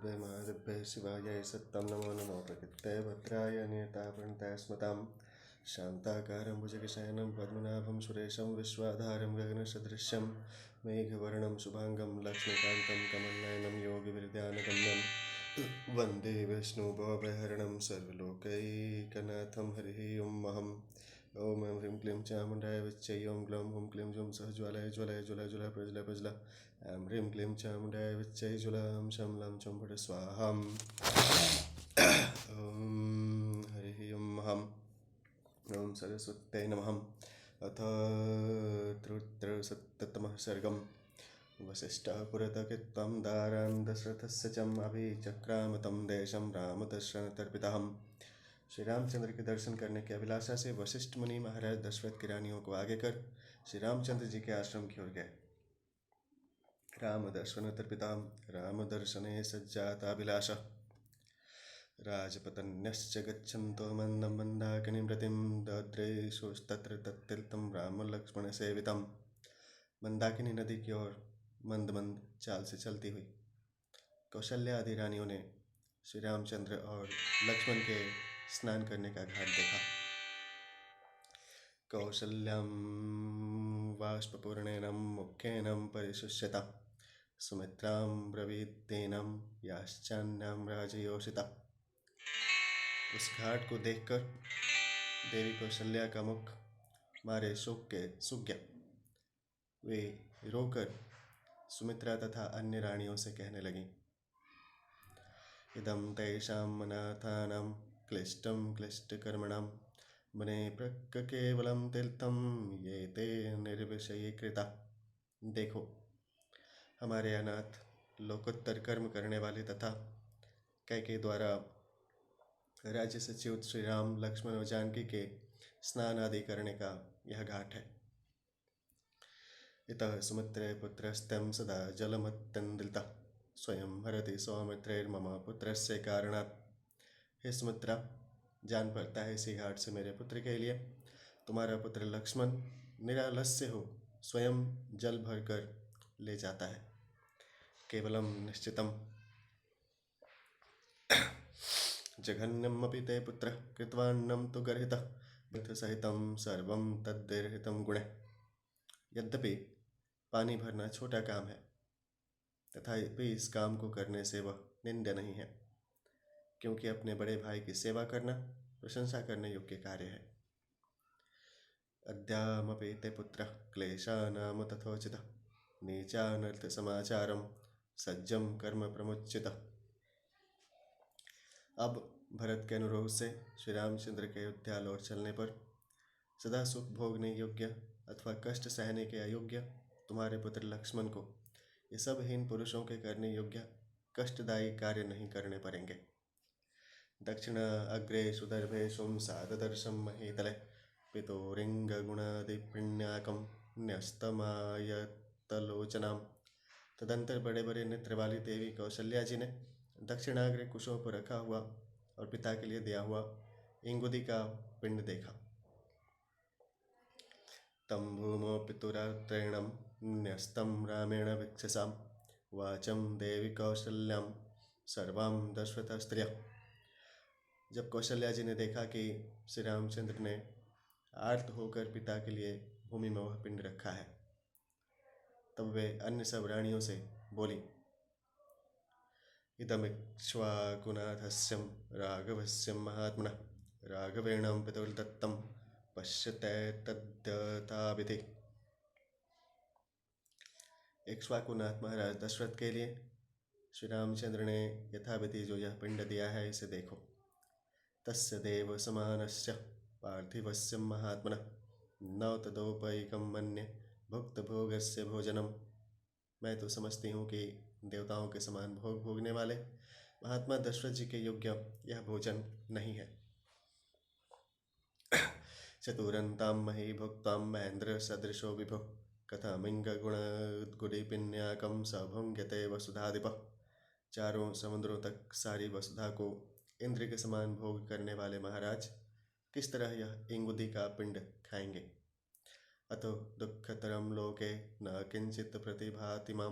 महादेव्य महादेव्य शिवाय सत्तं नमो नमो प्रकृते भद्राय नियतापन्ताय स्मतां शान्ताकारं भुजगशयनं पद्मनाभं सुरेशं विश्वाधारं गगनसदृशं मेघवर्णं शुभांगं लक्ष्मीकान्तं कमलनयनं योगिविद्यानगम्यं वन्दे विष्णुभवभयहरणं सर्वलोकैकनाथं हरिः ओम् ॐ ह्रीं क्लीं चामुण्डाय विच्चै ॐ ग्लौं हुं क्लीं जुं सह ज्वालाय ज्वलय ज्वलय ज्वलय प्रज्वलय प्रज्वल ऐं ह्रीं क्लीं चामुण्डाय विच्चै ज्वलं शं लं चं फट् स्वाहाम् ॐ हरिः ॐ सरस्वत्यै नमः। अथ रुद्रसप्ततमः सर्गं वसिष्ठः पुरतकृत्वं दारान् दशरथस्य च अभिचक्राम तं देशं रामदर्शनतर्पितम्। श्री रामचंद्र के दर्शन करने की अभिलाषा से वशिष्ठ मुनि महाराज दशरथ की रानियों को आगे कर श्री रामचंद्र जी के आश्रम की ओर गए। राम दर्शन तर्पिताम राम दर्शने सज्जाताभिलाषः राजपत्न्यश्च गच्छन्तो मन्दं मन्दाकिनीं रतिं दद्रेशोस्तत्र तत्तीर्थं राम लक्ष्मण सेवितम्। मंदाकिनी नदी की ओर मंद मंद चाल से चलती हुई कौशल्या आदि रानियों ने श्री रामचंद्र और लक्ष्मण के स्नान करने का घाट देखा। कौशल्यां वाष्पूर्णेन मुख्येन परिशुष्यता सुमित्रां ब्रवीतेनं याश्चान्यां राजयोषिता। उस घाट को देखकर देवी कौशल्या का मुख मारे शोक के सूख गया। वे रोकर सुमित्रा तथा अन्य रानियों से कहने लगी, इदं तेषां मनाथानां क्लिष्टं क्लिष्टकर्मणां मने प्रक केवलं तीर्थं ये ते निर्विषयीकृता। देखो, हमारे अनाथ लोकोत्तर कर्म करने वाले तथा कैके द्वारा राज्य से च्युत श्री राम लक्ष्मण और जानकी के स्नान आदि करने का यह घाट है। इतः सुमित्रे पुत्रस्तं सदा जलमत्यन्दितः स्वयं हरति सौमित्रैर्मम पुत्रस्य कारणात्। हे सुमित्रा, जान पड़ता है इसी घाट से मेरे पुत्र के लिए तुम्हारा पुत्र लक्ष्मण निरालस्य हो स्वयं जल भर कर ले जाता है। केवलम निश्चितम जघन्यमपि ते पुत्र कृतवान्नं तु गर्हितः सहितं सर्वं तद्देर्हितं गुणे। यद्यपि पानी भरना छोटा काम है तथापि इस काम को करने से वह निंद्य नहीं है, क्योंकि अपने बड़े भाई की सेवा करना प्रशंसा करने योग्य कार्य है। अद्यामपि ते पुत्रः क्लेशानाम तथोचितः नीचानर्थ समाचारम सज्जम कर्म प्रमुच्यतः। अब भरत के अनुरोध से श्री रामचंद्र के अयोध्या लौट चलने पर सदा सुख भोगने योग्य अथवा कष्ट सहने के अयोग्य तुम्हारे पुत्र लक्ष्मण को ये सब हीन पुरुषों के करने योग्य कष्टदायी कार्य नहीं करने पड़ेंगे। दक्षिण अग्रे सुदर्भेशुं साददर्शं महीतले पितोरिंगगुणादिपुण्याकं न्यस्तमायतलोचनां। तदंतर बड़े बड़े नेत्र वाली देवी कौशल्या जी ने दक्षिणाग्र कुशों पर रखा हुआ और पिता के लिए दिया हुआ इंगुदी का पिंड देखा। तं भूमौ पितुरात्रेणं न्यस्तं रामेण वीक्षसां वाचं देवी कौशल्यां सर्वां दशरथ स्त्रियः। जब कौशल्या जी ने देखा कि श्री रामचंद्र ने आर्त होकर पिता के लिए भूमि में वह पिंड रखा है, तब वे अन्य सब रानियों से बोली, इदमिक्ष्वाकुनाथस्य राघवस्य महात्मनः राघवेण पितुर्दत्तं पश्यते तद्यथाविधि। इक्ष्वाकुनाथ महाराज दशरथ के लिए श्री रामचंद्र ने यथाविधि जो यह पिंड दिया है इसे देखो। तस्य देव समानस्य पार्थिवस्य महात्मनः न तदोपैकं मन्ये भुक्त भोगस्य भोजनम। मैं तो समझती हूँ कि देवताओं के समान भोग भोगने वाले महात्मा दशरथ जी के योग्य यह भोजन नहीं है। चतुरंतां मही भुक्तां महेंद्र सदृशो विभु कथमिंग गुण गुडिपिन्याकं सभुंगते वसुधाधिपः। चारों समुद्रों तक सारी वसुधा को इंद्र के समान भोग करने वाले महाराज किस तरह यह इंगुदी का पिंड खाएंगे। अतो दुःखतरं लोके न किंचित प्रतिभाति मां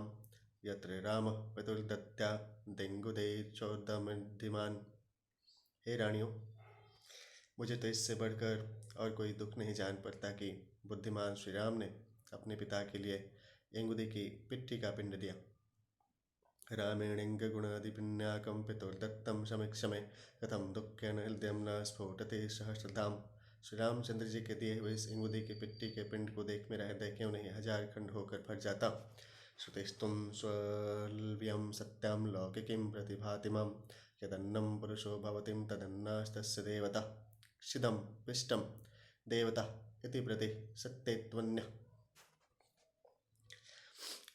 यत्र रामः पितुर्दत्त्या दिङ्गुदैर्चोदमधिमान्। हे रानियों, मुझे तो इससे बढ़कर और कोई दुख नहीं जान पड़ता कि बुद्धिमान श्री राम ने अपने पिता के लिए इंगुदी की पिट्ठी का पिंड दिया। रामेणेङ्गगुणादिपुण्याकं पितुर्दत्तं समीक्षमे कथम दुःखेन हृदयं न स्फोटते सहस्रधाम। श्री रामचंद्र जी के दिए हुए इस इंगुदी की पिट्ठी के पिंड को देख मेरा हृदय क्यों नहीं हजार खंड होकर फट जाता। श्रुतिस्तुं स्वल्व्यं सत्यां लौकिकीं प्रतिभाति मां यदन्नं पुरुषो भवतिं तदन्नास्तस्य देवता शिदं पिष्टं देवता इति प्रति सत्यत्वन्यः।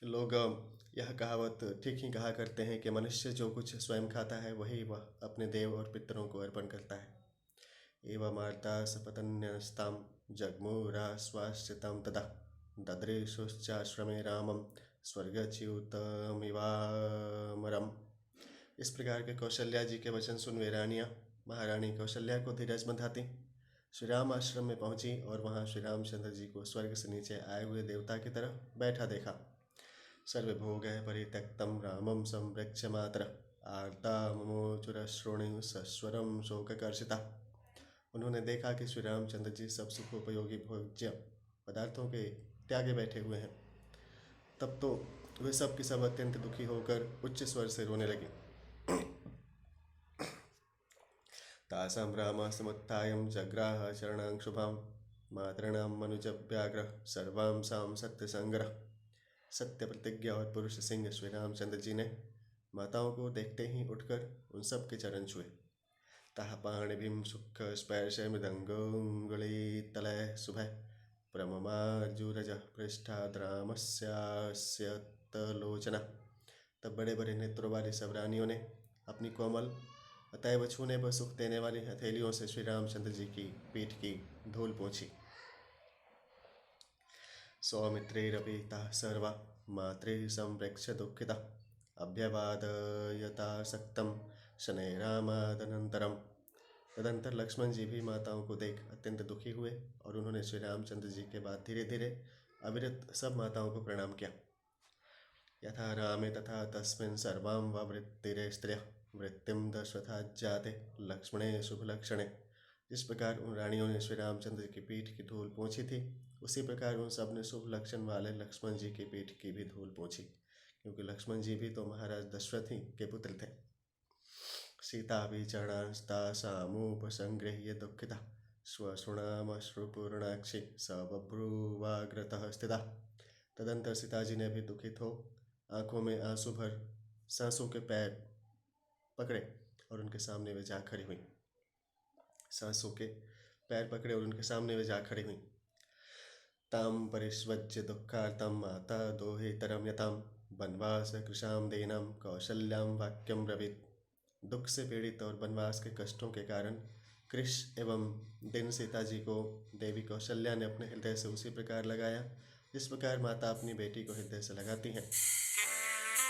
लोग यह कहावत ठीक ही कहा करते हैं कि मनुष्य जो कुछ स्वयं खाता है वही वह अपने देव और पितरों को अर्पण करता है। एवमार्ता सपतन्यस्तां जग्मुराश्वासितं तदा ददृशुश्चाश्रमे रामं स्वर्गच्युतमिवामरम्। इस प्रकार के कौशल्या जी के वचन सुन वे रानियाँ महारानी कौशल्या को धीरज बंधाती श्री राम आश्रम में पहुंची और वहां श्री रामचंद्र जी को स्वर्ग से नीचे आए हुए देवता की तरह बैठा देखा। सर्वभोगैः परित्यक्तं रामं संप्रेक्ष्य मातरः आर्ता मुमुचुरश्रोणि सस्वरं शोककर्षिता। उन्होंने देखा कि श्री रामचंद्र जी सब सुखोपयोगी भोज्य पदार्थों के त्यागे बैठे हुए हैं। तब तो वे सब की सब अत्यंत दुखी होकर उच्च स्वर से रोने लगे। तासां रामः समुत्थाय जग्राह चरणांशुभां मातॄणां मनुजव्याघ्रः सर्वांसां सत्यसंग्रह। सत्य प्रतिज्ञा और पुरुष सिंह श्री रामचंद्र जी ने माताओं को देखते ही उठकर उन सब के चरण छुए। ताः पाणिभिं सुख स्पर्श मृदंगोंगुलीतलैः शुभैः प्रममार्जुरजः पृष्ठाद् रामस्यास्यतलोचना। तब बड़े बड़े नेत्रों वाली सब रानियों ने अपनी कोमल अतएव छूने पर सुख देने वाली हथेलियों से श्री रामचंद्र जी की पीठ की धूल पोंछी। सौमित्रैरपि ताः सर्वा मातृ संप्रेक्ष्य दुःखिता अभ्यवादयतासक्तं शनैरामादनन्तरम्। तदंतर लक्ष्मण जी भी माताओं को देख अत्यंत दुखी हुए और उन्होंने श्री रामचंद्र जी के बाद धीरे धीरे अविरत सब माताओं को प्रणाम किया। यथा रामे तथा तस्मिन् सर्वां ववृत्तिरे स्त्रियः वृत्तिं दशरथाज्जाते लक्ष्मणे शुभलक्षणे। जिस प्रकार उन रानियों ने श्री रामचंद्र की पीठ की धूल पोंछी थी उसी प्रकार उन सब ने शुभ लक्षण वाले लक्ष्मण जी की पीठ की भी धूल पोंछी, क्योंकि लक्ष्मण जी भी तो महाराज दशरथ ही के पुत्र थे। सीता भी चरणांस्तासामुपसंगृह्य दुःखिता श्वशृणामश्रुपूर्णाक्षी स बभ्रुवाग्रतः स्थिता। तदंतर सीता जी ने भी दुखित हो आंखों में आंसू भर सासों के पैर पकड़े और उनके सामने वे जा खड़ी हुई। सासों के पैर पकड़े और उनके सामने वे जा खड़ी हुई। ताम परिष्वज्य दुःखार्तं माता दोहितरं यतां वनवास कृशां देनां कौशल्यां वाक्यं ब्रवीत। दुख से पीड़ित और वनवास के कष्टों के कारण कृष एवं दिन सीता जी को देवी कौशल्या ने अपने हृदय से उसी प्रकार लगाया जिस प्रकार माता अपनी बेटी को हृदय से लगाती हैं।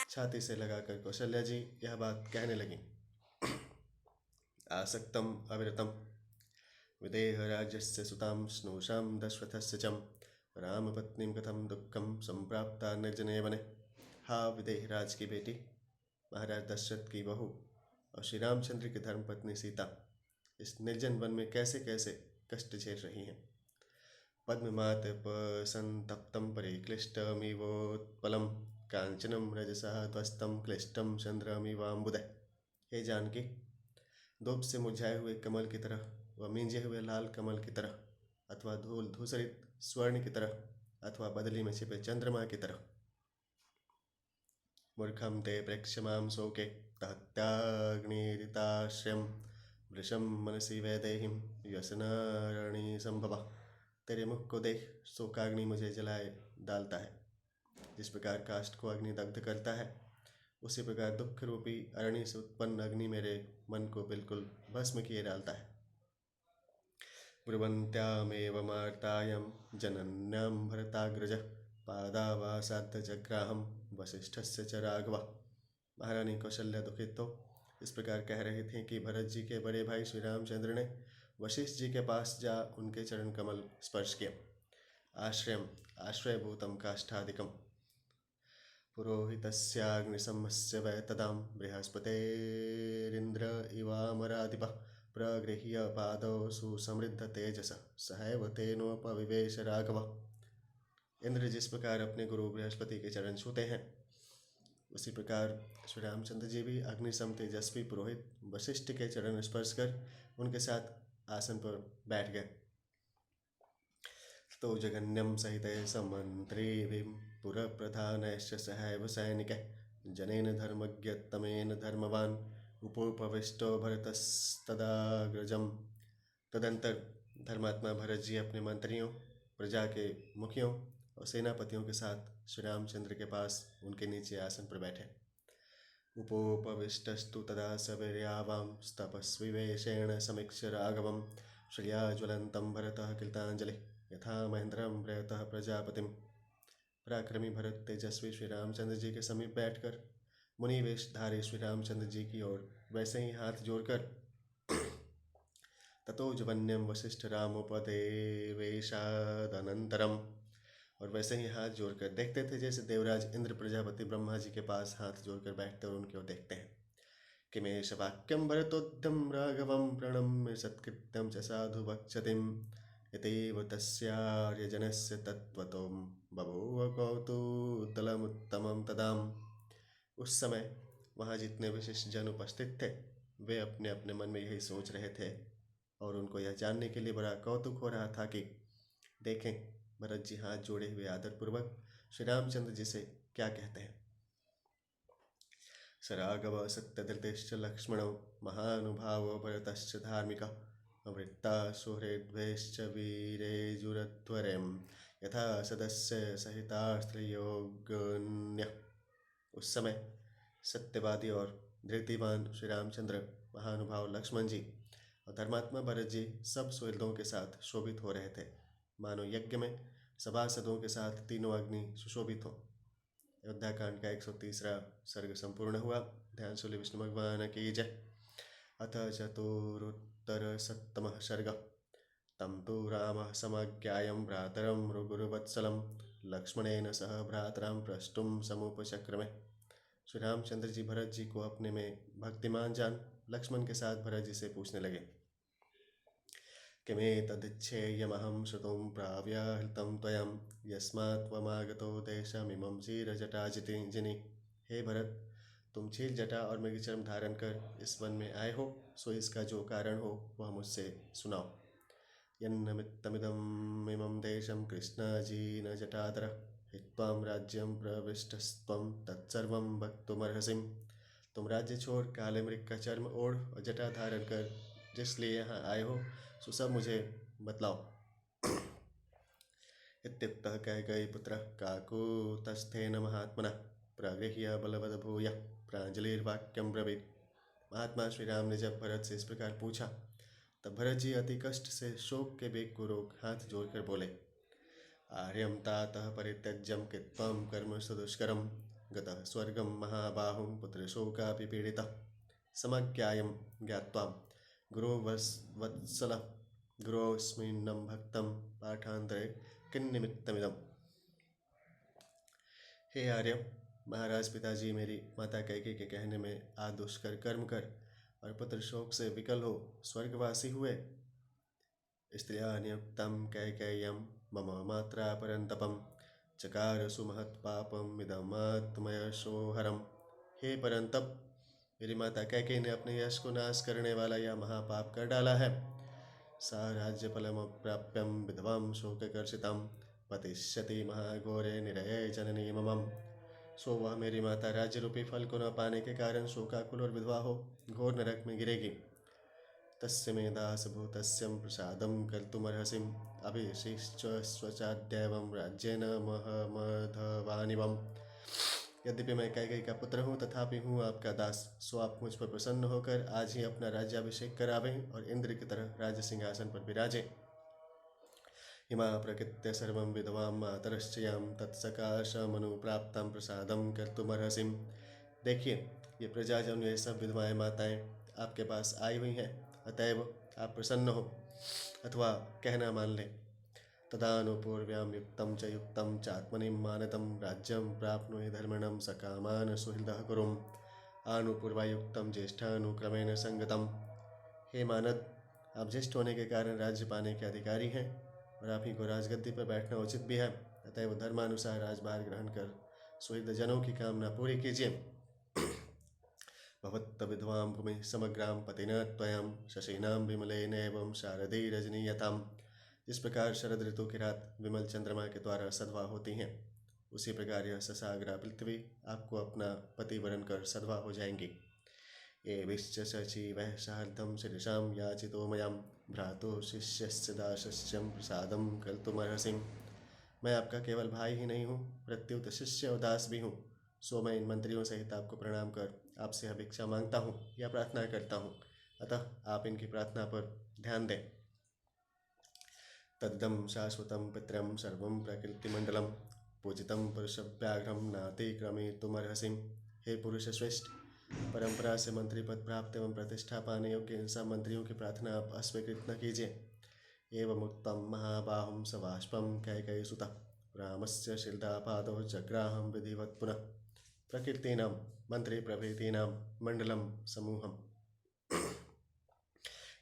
छाती से लगाकर कौशल्या जी यह बात कहने लगी। आसक्तम अविरतम विदेह राज्यस्य सुतां स्नूषां दशरथस्य च रामपत्नीं कथम दुःखं संप्राप्ता निर्जने वने। हा विदेह राज की बेटी, महाराज दशरथ की बहू और श्री रामचंद्र की धर्मपत्नी सीता इस निर्जन वन में कैसे कैसे कष्ट झेल रही हैं। पद्ममातपसंतप्तं परिक्लिष्टमिवोत्पलं कांचनं रजसा ध्वस्तं क्लिष्टं चंद्रमिवाम्बुदः। हे जानकी, धूप से मुरझाए हुए कमल की तरह व मींजे हुए लाल कमल की तरह अथवा धूल धूसरित स्वर्ण की तरह अथवा बदली में छिपे चंद्रमा की तरह। मूर्खं ते प्रेक्ष्यमां शोके दहत्याग्निरिताश्रयं वृषं मनसि वैदेहीं व्यसनारणी संभवा। तेरे मुख को देख शोकाग्नि मुझे जलाए डालता है। जिस प्रकार काष्ठ को अग्नि दग्ध करता है उसी प्रकार दुख रूपी अरणि से उत्पन्न अग्नि मेरे मन को बिल्कुल भस्म किए डालता है। ब्रुवन्त्यामेव मार्तायां जनन्यां भरताग्रजः पादावासाद् जग्राहं वसिष्ठस्य च राघवः। महारानी कौशल्या दुखित तो इस प्रकार कह रही थी कि भरत जी के बड़े भाई श्री रामचंद्र ने वशिष्ठ जी के पास जा उनके चरण कमल स्पर्श किया। आश्रयम आश्रयभूतम काष्ठादिकम पुरोहितस्याग्निशमस्य वै तदां बृहस्पतेरिन्द्र इवामराधिपः प्रगृह्य पादौ सुसमृद्धतेजसः सहैव तेनोपविवेश राघवः। इंद्र जिस प्रकार अपने गुरु बृहस्पति के चरण छूते हैं, उसी प्रकार श्री रामचंद्र जी भी अग्निशम तेजस्वी पुरोहित वशिष्ठ के चरण स्पर्श कर उनके साथ आसन पर बैठ गए। तो जगन्यम सहित समंत्रिभिः पुरप्रधानैश्च सहैव सैनिकैः जनेन धर्मज्ञतमेन धर्मवान् उपोपविष्टो भरतस्तदाग्रजम्। तदंतर धर्मात्मा भरत जी अपने मंत्रियों, प्रजा के मुखियों और सेनापतियों के साथ श्री रामचंद्र के पास उनके नीचे आसन पर बैठे। उपोपविष्टस्तु तदा सवीर्यावां तपस्वी वेशेण समीक्ष्य राघवं श्रिया ज्वलन्तं भरतः कृताञ्जलिः यथा महेंद्रम प्रयतः प्रजापतिम। पराक्रमी भरत तेजस्वी श्री रामचंद्र जी के समीप बैठकर मुनि वेशधारी श्री रामचंद्र जी की ओर वैसे ही हाथ जोड़कर ततो जवन्यम वशिष्ठ रामोपदेवेशादनंतरम, और वैसे ही हाथ जोड़कर देखते थे जैसे देवराज इंद्र प्रजापति ब्रह्मा जी के पास हाथ जोड़कर बैठते और उनकी ओर देखते हैं। किमेश वाक्यम भरतोद्यम राघवम प्रणम्य सत्कृत्यम च साधु वक्षतिम इतीव तस्यार्यजनस्य तत्त्वतो बभूव कौतूहलमुत्तमं तदाम। उस समय वहाँ जितने विशिष्ट जन उपस्थित थे वे अपने अपने मन में यही सोच रहे थे और उनको यह जानने के लिए बड़ा कौतुक हो रहा था कि देखें भरत जी हाथ जोड़े हुए आदरपूर्वक श्री रामचंद्र जी से क्या कहते हैं। स राघव सत्यधृतिश्च लक्ष्मणो महानुभावो भरतश्च धार्मिकः वृत्ता सुहृद्वेश्च वीरेजुरध्वरं यथा सदस्य सहितास्त्रियोगन्यः। उस समय सत्यवादी और धृतिवान श्री रामचंद्र, महानुभाव लक्ष्मण जी और धर्मात्मा भरत जी सब सुहृदों के साथ शोभित हो रहे थे, मानो यज्ञ में सभासदों के साथ तीनों अग्नि सुशोभित हो। अयोध्याकांड का 130वां सर्ग संपूर्ण हुआ। ध्यान सुले विष्णु भगवान की जय। अथ चतुरुत्तरसप्तमः सर्गः। तं तु रामः समज्ञायं भ्रातरं रघुवत्सलं लक्ष्मणेन सह भ्रातरां प्रष्टुं समुपचक्रमे। श्री रामचंद्र जी भरत जी को अपने में भक्तिमान जान लक्ष्मण के साथ भरत जी से पूछने लगे, किमेतदिच्छेयमहं श्रुतुं प्राव्याहृतं त्वयं यस्मात् त्वमागतो देशमिमं क्षीरजटाजिनि। हे भरत, तुम छील जटा और मृगचर्म धारण कर इस वन में आए हो, सो इसका जो कारण हो वह मुझसे सुनाओ। यन्नमित्तमिदमिमं देशं कृष्णजीन जटाधरः हित्वां राज्यं प्रविष्टस्त्वं तत्सर्वं वक्तुमर्हसिं। तुम राज्य छोड़ काले मृग का चर्म ओढ़ और जटा धारण कर जिसलिए यहाँ आए हो सो सब मुझे बतलाओ। इत्युक्तः कैकेयीपुत्रः काकुत्स्थेन महात्मनः प्रगृह्य बलवदभूयः प्राञ्जलिर्वाक्यं ब्रवीत्। महात्मा श्री राम ने जब भरत से इस प्रकार पूछा तब भरत जी अति कष्ट से शोक के बेग को रोक हाथ जोड़कर बोले, आर्यं तातः परित्यज्यं कृत्वं कर्म सुदुष्करं गतः स्वर्गं महाबाहुं पुत्रशोकापि पीडितः समज्ञायं ज्ञात्वा गुरोर्वत्सलः गुरोऽस्मिन्नं भक्तं पाठान्तरे किन्निमित्तमिदम्। हे आर्य, महाराज पिताजी मेरी माता कैकेयी के कहने में आदुष्कर कर्म कर और पुत्र शोक से विकल हो स्वर्गवासी हुए। स्त्रिया नियुक्तं कैकेय्यं मम मात्रा परन्तपं चकार सुमहत्पापम् इदमात्मयशोहरम्। हे परंतप, मेरी माता कैकेयी ने अपने यश को नाश करने वाला यह महापाप कर डाला है। सा राज्यफलमप्राप्यं विधवां शोककर्षितां पतिष्यति महाघोरे निरये जननी ममम्। सो वह मेरी माता राज्य रूपी फल को न पाने के कारण शोकाकुल और विधवा हो घोर नरक में गिरेगी। तस्य मे दासभूतस्यं प्रसादं कर्तुमर्हसिम् अभिषिश्च स्वचाद्यैवं राज्येन महमधवानिवम्। यद्यपि मैं कैकेयी का पुत्र हूँ तथापि हूँ आपका दास, सो आप मुझ पर प्रसन्न होकर आज ही अपना राज्याभिषेक करावें और इंद्र की तरह राज्य सिंहासन पर विराजें। इमा प्रकृत्य सर्वं विधवां मातरश्चयां तत्सकाशमनुप्राप्तं प्रसादं कर्तुमर्हसिम्। देखिए, ये प्रजाजन, ये सब विधवाएं माताएं आपके पास आई हुई हैं, अतएव आप प्रसन्न हो अथवा कहना मान लें। तदानुपूर्व्यां युक्तं च युक्तं चात्मनि मानतं राज्यं प्राप्नुहि धर्मणं सकामान् सुहृदः कुरुम् आनुपूर्वायुक्तं ज्येष्ठानुक्रमेण संगतम। हे मानद, आप ज्येष्ठ होने के कारण राज्य पाने के अधिकारी हैं और आप ही को राजगद्दी पर बैठना उचित भी है। अतएव धर्मानुसार राजभार ग्रहण कर सुहृद जनों की कामना पूरी कीजिए। भवत्त विधवां भूमि समग्रां पतिना त्वयं शशीनां विमलेन एवं शारदी रजनीयताम्। जिस प्रकार शरद ऋतु की रात विमल चंद्रमा के द्वारा सद्वा होती हैं, उसी प्रकार यह ससाग्रा पृथ्वी आपको अपना पति वरण कर सद्वा हो जाएंगी। एभिश्च सचिवैः सार्धं शिरसां याचितो मयां भ्रातुः शिष्यस्य दासस्यं प्रसादं कर्तुमर्हसि। मैं आपका केवल भाई ही नहीं हूँ, प्रत्युत शिष्य और दास भी हूँ। सो मैं इन मंत्रियों सहित आपको प्रणाम कर आपसे अभिक्षा मांगता हूँ या प्रार्थना करता हूँ, अतः आप इनकी प्रार्थना पर ध्यान दें। तद्दं शाश्वतं पितरं सर्वं प्रकृतिमण्डलं पूजितं पुरुषव्याघ्रं नातिक्रमेतुमर्हसि। हे पुरुष श्रेष्ठ, परंपरा से मंत्री पद प्राप्त एवं प्रतिष्ठा पाने योग्य इन सब मंत्रियों की प्रार्थना आप अस्वीकृत न कीजिए। एवं उत्तम महाबाहुं सवाष्पं कैकेयीसुतः रामस्य शिरदापादौ जग्राहं विधिवत् पुनः। प्रकृतीनां मंत्री प्रभृतीनां मंडलम समूहम।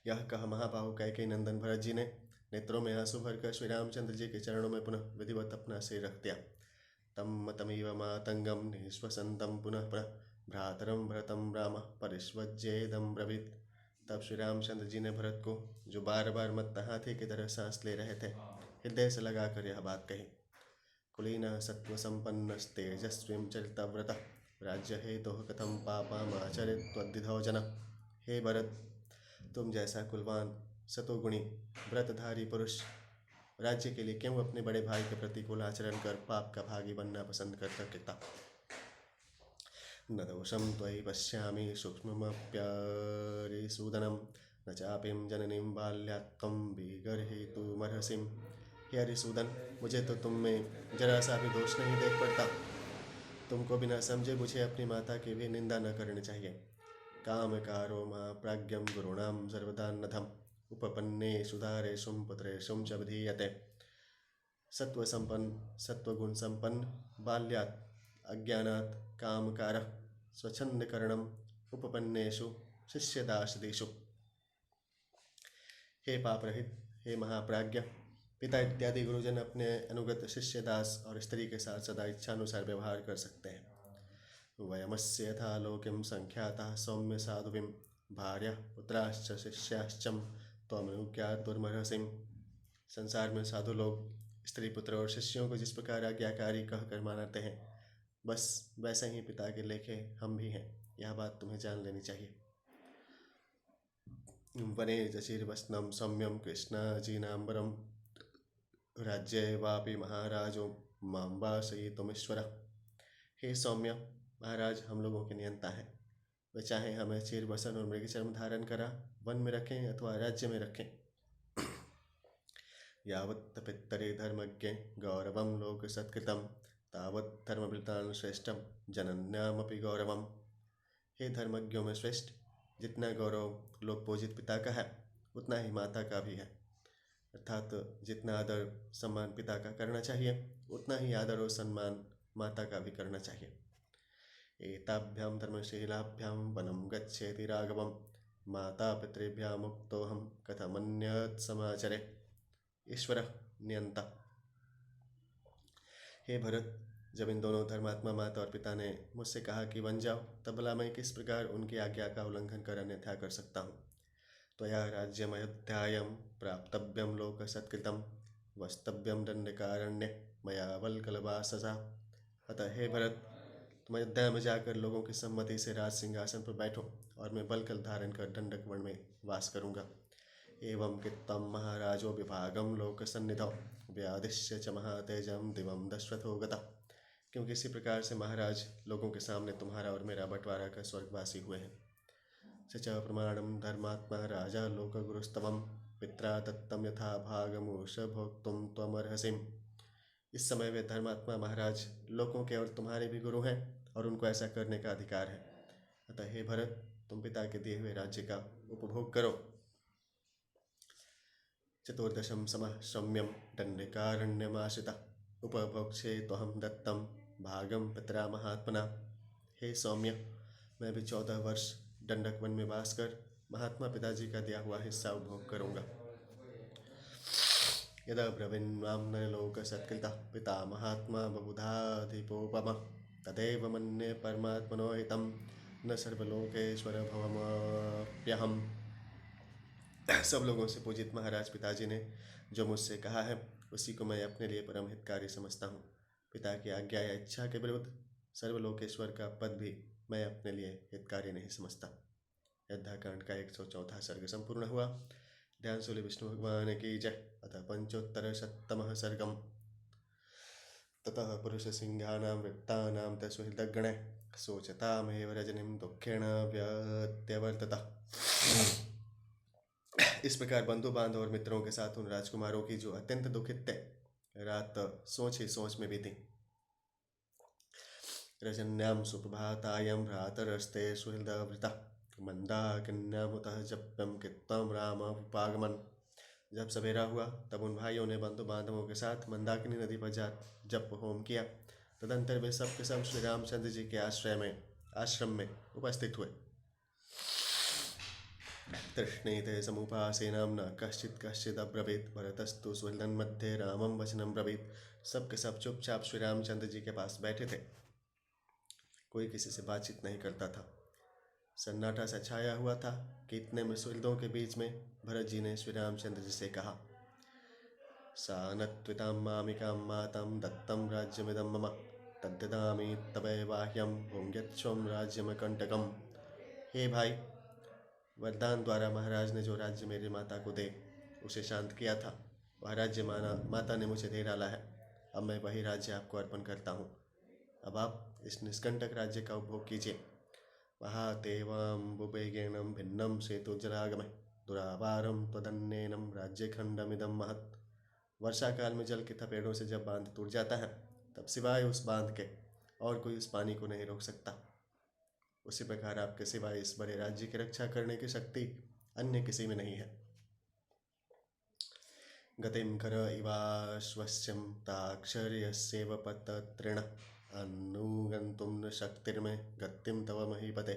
यह कहा महाबाहु कैकेयी नंदन भरत जी ने नेत्रों में आंसू भरकर श्री रामचंद्र जी के चरणों में पुनः विधिवत अपना सिर रख दिया। तम तमीव मातंगम निःश्वसन्तं पुनः पुनः भ्रातरम भरतम राम परिष्वज्येदम ब्रवीत। तब श्री रामचंद्र जी ने भरत को, जो बार बार मत्त हाथी की तरह सांस ले रहे थे, हृदय से लगाकर यह बात कही। कुलीनः सत्त्वसम्पन्नस्तेजस्वीं चरितव्रतः राज्य हेतुः कथम पापमाचरेत् त्वद्विधौ जनः। हे भरत, तुम जैसा कुलवान सतोगुणी व्रतधारी पुरुष राज्य के लिए क्यों अपने बड़े भाई के प्रतिकूल आचरण कर पाप का भागी बनना पसंद कर सकता। न दोषं त्वयि पश्यामि सूक्ष्ममप्यरिसूदनं न चापिं जननीं बाल्यात् त्वं विगर्हितुमर्हसि। हे अरिसूदन, मुझे तो तुम में जरा सा भी दोष नहीं देख पड़ता। तुमको बिना समझे मुझे अपनी माता की भी निंदा न करनी चाहिए। कामकारो महाप्राज्ञं गुरूणां सर्वदा नधम उपपन्ने सुधारेशुं पुत्रेशुं च विधीयते। सत्वसंपन्न सत्वगुण संपन्न बाल्यात् अज्ञानात् कामकारः स्वच्छंदकरणम् उपपन्नेषु शिष्यदासदेषु। हे पाप रहित, हे महाप्राज्ञ, पिता इत्यादि गुरुजन अपने अनुगत शिष्य दास और स्त्री के साथ सदा इच्छानुसार व्यवहार कर सकते हैं। वयमस्य यथा लोकिं संख्यातः सौम्य साधुविं भार्या पुत्राश्च शिष्याश्चम त्वमनुज्ञातुमर्हसि। संसार में साधु लोग स्त्री पुत्र और शिष्यों को जिस प्रकार आज्ञाकारी कहकर मानते हैं, बस वैसे ही पिता के लेखे हम भी हैं। यह बात तुम्हें जान लेनी चाहिए। वने जचिर्वसनं सौम्यं कृष्णाजीनाम्बरं राज्ये वापि महाराजो मां वासयितुमीश्वरः। हे सौम्य, महाराज हम लोगों के नियंता हैं। वे चाहे हमें चिरवसन और मृगचर्म धारण करा वन में रखें अथवा राज्य में रखें। यावत् पितरे धर्मज्ञे गौरवं लोक सत्कृतं तावत् धर्मभृतान् श्रेष्ठम जनन्यामपि गौरवम। हे धर्मज्ञों में श्रेष्ठ, जितना गौरव लोक पूजित पिता का है, उतना ही माता का भी है। अर्थात जितना आदर सम्मान पिता का करना चाहिए, उतना ही आदर और सम्मान माता का भी करना चाहिए। एताभ्यां धर्मशीलाभ्यां वनं गच्छेति राघवं माता पितृभ्यां मुक्तोऽहं कथमन्यत् समाचरे। ईश्वरः नियंता। हे भरत, जब इन दोनों धर्मात्मा माता और पिता ने मुझसे कहा कि वन जाओ, तब भला मैं किस प्रकार उनकी आज्ञा का उल्लंघन कर अन्यथा कर सकता हूँ। त्वया राज्यमयोध्यायां प्राप्तव्यं लोकसत्कृतं वस्तव्यं दंडकारण्ये मया वल्कलवाससा। अतः हे भरत, तुम अयोध्या में जाकर लोगों की सम्मति से राज सिंहासन पर बैठो और मैं बलकल धारण कर दंडक वन में वास करूँगा। एवं कित्तं महाराजो विभागं लोकसन्निधौ व्यादिश्य च महातेजं दिवं दशरथो गतः। क्योंकि इसी प्रकार से महाराज लोगों के सामने तुम्हारा और मेरा बंटवारा कर स्वर्गवासी हुए हैं। सच प्रमाणं धर्मात्मा राजा लोकगुरुस्तवं पित्रा दत्तं यथा भागमुष भोक्तुं त्वमर्हसि। इस समय वे धर्मात्मा महाराज लोगों के और तुम्हारे भी गुरु हैं और उनको ऐसा करने का अधिकार है। अतः हे भरत, तुम पिता के दिए हुए राज्य का उपभोग करो। चतुर्दशं समः सौम्यं दण्डकारण्यमाश्रितः उपभोक्षे त्वहं दत्तं भागम पितरा महात्मना। हे सौम्य, मैं भी 14 वर्ष दंडक वन में वास कर महात्मा पिताजी का दिया हुआ हिस्सा उपभोग करूंगा। यदा ब्रवीन्वां नरलोकसत्कृतः पिता महात्मा बहुधाधिपोपमः तदेव मन्ये परमात्मनो हितं न सर्वलोकेश्वर भवमप्यहम्। सब लोगों से पूजित महाराज पिताजी ने जो मुझसे कहा है उसी को मैं अपने लिए परम हितकारी समझता हूँ। पिता की आज्ञा या इच्छा के विरुद्ध सर्वलोकेश्वर का पद भी मैं अपने लिए हितकारी नहीं समझता। युद्धकांड का 104वां सर्ग संपूर्ण हुआ। ध्यान सूर्य विष्णु भगवान की जय। अतः पंचोत्तरशततमः सर्गम। ततः पुरुष सिंहानां वृत्तानां तस्वृदग्गणे शोचतामेव रजनीं दुःखेण व्यत्यवर्तत। इस प्रकार बंधु बांधव और मित्रों के साथ उन राजकुमारों की जो अत्यंत दुखित थे रात सोच ही सोच में बीती। रजन्यां सुप्रभातायां भ्रातरस्ते सुहृदवृता मंदाकिन्यामुतः जप्यं कृत्वं रामोपागमन्। जब सवेरा हुआ तब उन भाइयों ने बंधु बांधवों के साथ मंदाकिनी नदी पर जा जप होम किया। तदंतर वे सब के सब श्री रामचंद्र जी के आश्रम में उपस्थित हुए। तृष्णीते समुपासेनां न कश्चित् अब्रवीत् भरतस्तु सुहृदन्मध्ये रामं वचनं ब्रवीत्। सब के सब चुपचाप श्री रामचंद्र जी के पास बैठे थे। कोई किसी से बातचीत नहीं करता था। सन्नाटा सा छाया हुआ था कि इतने में सुहृदों के बीच में भरत जी ने श्री रामचंद्र जी से कहा, सा नत्वितां मामिकां मातां दत्तं राज्यमिदं मम तद्ददामि तवैवाह्यं भुङ्क्ष्वं राज्यमकण्टकम्। हे भाई, वरदान द्वारा महाराज ने जो राज्य मेरी माता को दे उसे शांत किया था, वह राज्य माता ने मुझे दे डाला है। अब मैं वही राज्य आपको अर्पण करता हूँ। अब आप इस निष्कंटक राज्य का उपभोग कीजिए। महातेवाम्बुवेगेनं भिन्नं सेतुजलागमे दुरापारं त्वदन्येनं राज्यखंडमिदं महत्। वर्षा काल में जल के थपेड़ों से जब बांध टूट जाता है तब सिवाय उस बांध के और कोई उस पानी को नहीं रोक सकता। उसी प्रकार आपके सिवाय इस बड़े राज्य की रक्षा करने की शक्ति अन्य किसी में नहीं है। गतिं कर इवाश्वस्यं ताक्षर्यस्येव पतत्रिण अनुगन्तुं न शक्तिर्मे गतिं तव महीपते।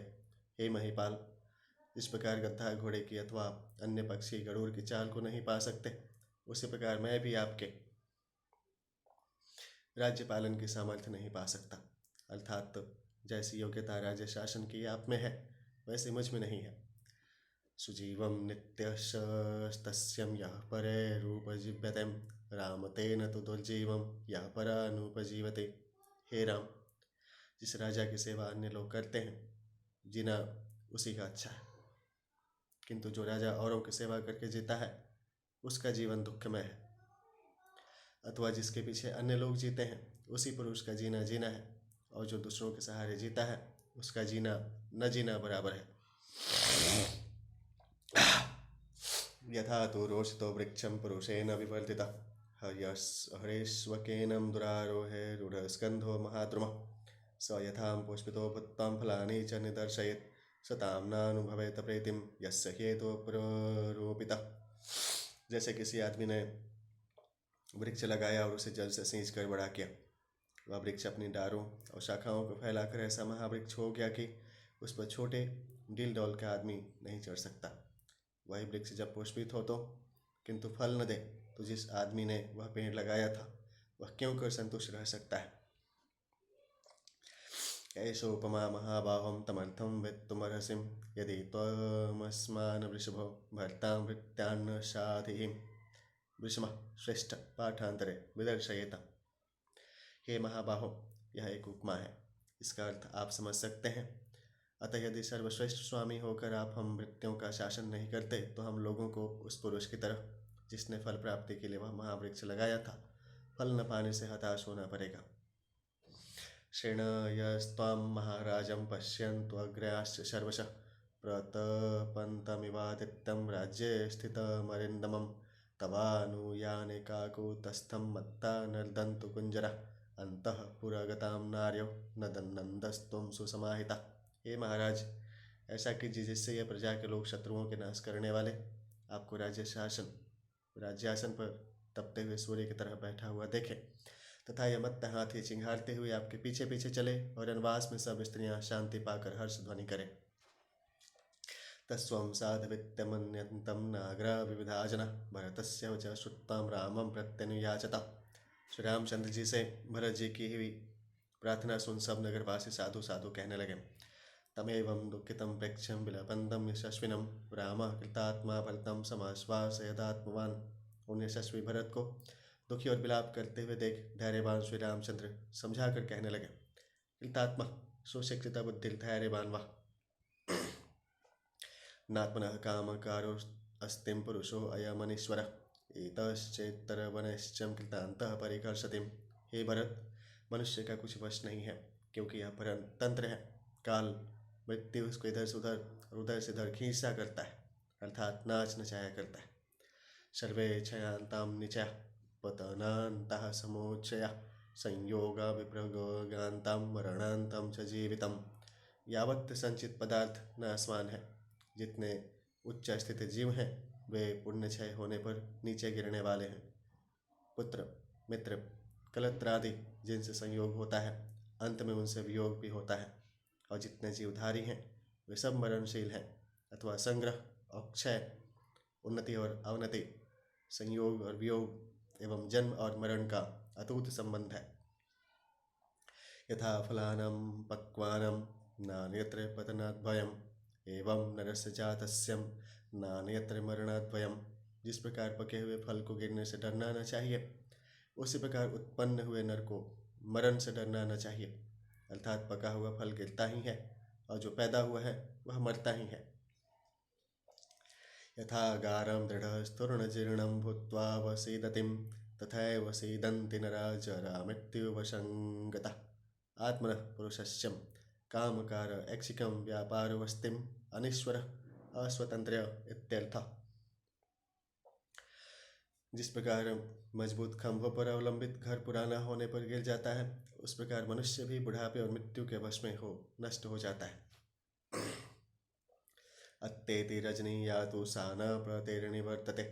हे महीपाल, इस प्रकार गद्दा घोड़े की अथवा अन्य पक्षी गरुड़ की चाल को नहीं पा सकते, उसी प्रकार मैं भी आपके राज्य पालन की सामर्थ्य नहीं पा सकता। अर्थात जैसी योग्यता राज्य शासन की आप में है वैसे मुझ में नहीं है। सुजीवं नित्यशस्तस्यं यः परेरुपजीव्यते रामतेन तु दुर्जीवं यः परानुपजीवते। हे राम, जिस राजा की सेवा अन्य लोग करते हैं जीना उसी का अच्छा है, किंतु जो राजा औरों की सेवा करके जीता है उसका जीवन दुखमय है। अथवा जिसके पीछे अन्य लोग जीते हैं उसी पुरुष का जीना जीना है, और जो दूसरों के सहारे जीता है उसका जीना न जीना बराबर है। यथा तो रोषितो वृक्षं पुरुषेण विवर्धितः हरेष्वकेनं दुरारोहे रूढस्कन्धो महाद्रुमः स यथां पुष्पितो भूत्वां फलानि च निदर्शयेत् स तां नानुभवेत प्रीतिं यस्य हेतु प्ररोपितः। जैसे किसी आदमी ने वृक्ष लगाया और उसे जल से सींच कर बड़ा किया, वह वृक्ष अपनी डारों और शाखाओं को फैलाकर ऐसा महावृक्ष हो गया कि उस पर छोटे डील डौल का आदमी नहीं चढ़ सकता। वही वृक्ष जब पुष्पित हो तो किंतु फल न दे तो जिस आदमी ने वह पेड़ लगाया था वह क्यों कर संतुष्ट रह सकता है। ऐसोपमा महाबाहुं तमर्थं वेत्तुमर्हसिं यदि त्वमस्मान् वृषभो भर्तां वृत्त्यान्न साधिं विषमः श्रेष्ठ पाठांतरे विदर्शयेत। हे महाबाहो, यह एक उपमा है, इसका अर्थ आप समझ सकते हैं। अतः यदि सर्वश्रेष्ठ स्वामी होकर आप हम वृत्तियों का शासन नहीं करते तो हम लोगों को उस पुरुष की तरह जिसने फल प्राप्ति के लिए वह महावृक्ष लगाया था फल न पाने से हताश होना पड़ेगा। श्रेणयस्त्वां महाराजं पश्यन्त्वग्र्याश्च सर्वशः प्रतपन्तमिवादित्यं राज्ये स्थितमरिन्दमं तवानुयाने काकुतस्थं मत्ता नर्दन्तु कुञ्जरः अन्तः पुरगतां नार्यो नदन्नन्दस्त्वं सुसमाहिता। हे महाराज, ऐसा कीजिए जिससे यह प्रजा के लोग शत्रुओं के नाश करने वाले आपको राज्य शासन राज्यासन पर तपते हुए सूर्य की तरह बैठा हुआ देखें, तथा यह मत्त हाथी चिंघारते हुए आपके पीछे पीछे चले और वनवास में सब स्त्रियां शांति पाकर हर्ष ध्वनि करें। तस्वं साधवित्यमन्यन्तं नागरा विविधाजना भरतस्य च श्रुत्वां रामं प्रत्यनुयाचत। श्री रामचंद्र जी से भरत जी की हुई प्रार्थना सुन सब नगरवासी साधु साधु कहने लगे। तमेवं दुःखितं प्रेक्ष्यं विलपन्तं यशस्विनं रामः कृतात्मा भरतं समाश्वासयदात्मवान्। उन यशस्वी भरत को दुखी और विलाप करते हुए देख धैर्यवान श्री रामचंद्र समझा कर कहने लगे, कृतात्मा सुशिक्षित बुद्धि धैर्यवान वह, नात्मनः कामकारो अस्तिं पुरुषो अयमनीश्वरः एतश्चेत्तरवनश्चं कृतान्तः परिकर्षतिम्। हे भरत, मनुष्य का कुछ वश नहीं है, क्योंकि यह परतंत्र है। काल मृत्यु उसको इधर से उधर और उधर से इधर खींचा करता है, अर्थात नाच नचाया करता है। सर्वे क्षयांताम निचय पतनान्तः समोच्चय संयोगा विप्रगान्ताम मरणान्तं च जीवितम्। यावत् संचित पदार्थ नासवान है। जितने उच्च स्थित जीव हैं वे पुण्यक्षय होने पर नीचे गिरने वाले हैं। पुत्र मित्र कलत्रादि जिनसे संयोग होता है, अंत में उनसे वियोग भी होता है। और जितने जीवधारी हैं वे सब मरणशील हैं, अथवा संग्रह और क्षय, उन्नति और अवनति, संयोग और वियोग एवं जन्म और मरण का अटूट संबंध है। यथा फलानां पक्वानां नान्यत्र पतनात् भयम् एवं नरस्य जातस्यं नान्यत्र मरणात् भयम्। जिस प्रकार पके हुए फल को गिरने से डरना न चाहिए, उसी प्रकार उत्पन्न हुए नर को मरण से डरना न चाहिए। अर्थात पका हुआ फल गिरता ही है और जो पैदा हुआ है वह मरता ही है। यथा गारं दृढ़स्तूर्णजीर्णं भूत्वा वसीदतिं तथैव सीदन्ति नरा जरा मृत्युवशङ्गतः। आत्मनः पुरुषस्यं कामकार ऐक्षिकं व्यापारवस्तिम् अनीश्वरः अस्वतंत्र इत्यर्थः। जिस प्रकार मजबूत खंभों पर अवलंबित घर पुराना होने पर गिर जाता है, उस प्रकार मनुष्य भी बुढ़ापे और मृत्यु के वश में हो नष्ट हो जाता है। अत्तेति रजनी या तो सा न प्रतिर्निवर्तते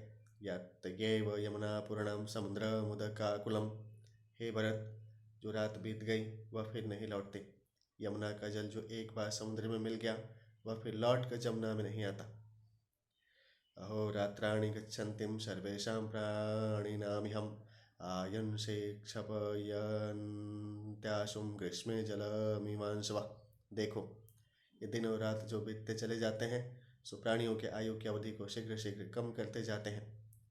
यत्येव यमुना पूर्णम समुद्रमुदकाकुलम। हे भरत, जो रात बीत गई वह फिर नहीं लौटती। यमुना का जल जो एक बार समुद्र में मिल गया वह फिर लौट कर जमुना में नहीं आता। अहो रात्राणि गच्छन्तीं सर्वेषां प्राणिनामिहम् आयंसे क्षपयन्त्याशुं ग्रीष्मे जलमीमांशवः। देखो, ये दिन और रात जो बीतते चले जाते हैं सो प्राणियों के आयु की अवधि को शीघ्र शीघ्र कम करते जाते हैं,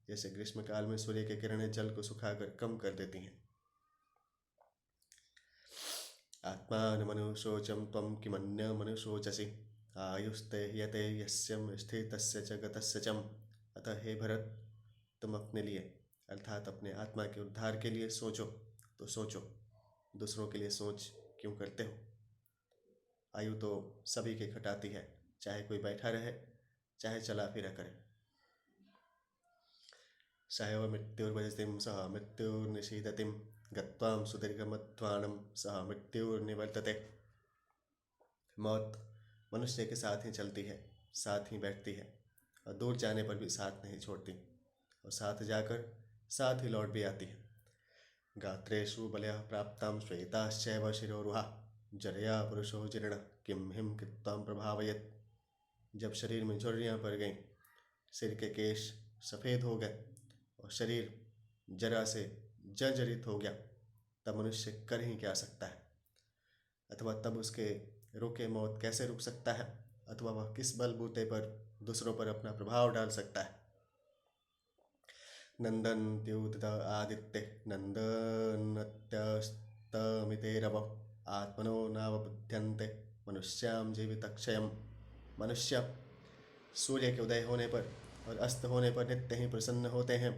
जैसे ग्रीष्म काल में सूर्य की किरणें जल को सुखाकर कम कर देती हैं। आत्मानमनुशोचं त्वं किमन्यमनुशोचसि आयुस्ते ह्यते यस्यं स्थितस्य च गतस्य च। अतः हे भरत, तुम अपने लिए अर्थात अपने आत्मा के उद्धार के लिए सोचो तो सोचो, दूसरों के लिए सोच क्यों करते हो? आयु तो सभी की खटाती है, चाहे कोई बैठा रहे चाहे चला फिरा करे। सहैव मृत्युर्भजतिं सह मृत्युर्निशीदतिं गत्वां सुदीर्घमध्वानं सह मृत्युर्निवर्तते। मौत मनुष्य के साथ ही चलती है, साथ ही बैठती है, और दूर जाने पर भी साथ नहीं छोड़ती, और साथ जाकर साथ ही लौट भी आती है। गात्रेषु बलयः प्राप्तां श्वेताश्चैव शिरोरुहा जरया पुरुषो जीर्ण किं हिम कृत्वां प्रभावयत्। जब शरीर में झुर्रियाँ पड़ गईं, सिर के केश सफ़ेद हो गए और शरीर जरा से जर्जरित हो गया, तब मनुष्य कर ही क्या सकता है? अथवा तब उसके रोके मौत कैसे रुक सकता है? अथवा वह किस बलबूते पर दूसरों पर अपना प्रभाव डाल सकता है? नंदन्त्युदित आदित्य नंदनत्यस्तमिते रव आत्मनो नावबुध्यन्ते मनुष्याम जीवितक्षयम्। मनुष्य सूर्य के उदय होने पर और अस्त होने पर नित्य ही प्रसन्न होते हैं,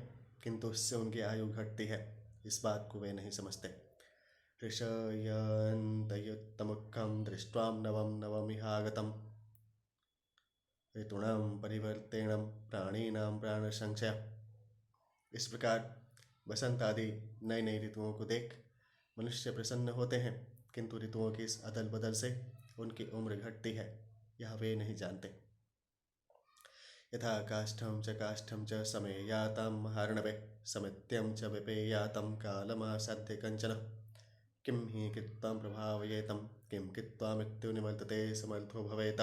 किंतु उससे उनकी आयु घटती है, इस बात को वे नहीं समझते। ऋषयन्तयुत्तमुखं दृष्ट्वा नवं नवमिहागतं ऋतूणां परिवर्तेणं प्राणिनां प्राणसंशय। इस प्रकार वसंत आदि नई नई ऋतुओं को देख मनुष्य प्रसन्न होते हैं, किंतु ऋतुओं की इस अदल बदल से उनकी उम्र घटती है, यह वे नहीं जानते। यथा काष्ठं च समेयातां महार्णवे समित्यं च विपेयातं कालमासाद्य कञ्चन किं हि कृत्वां प्रभावयेतं किं कृत्वामित्युनिवर्तते समर्थो भवेत्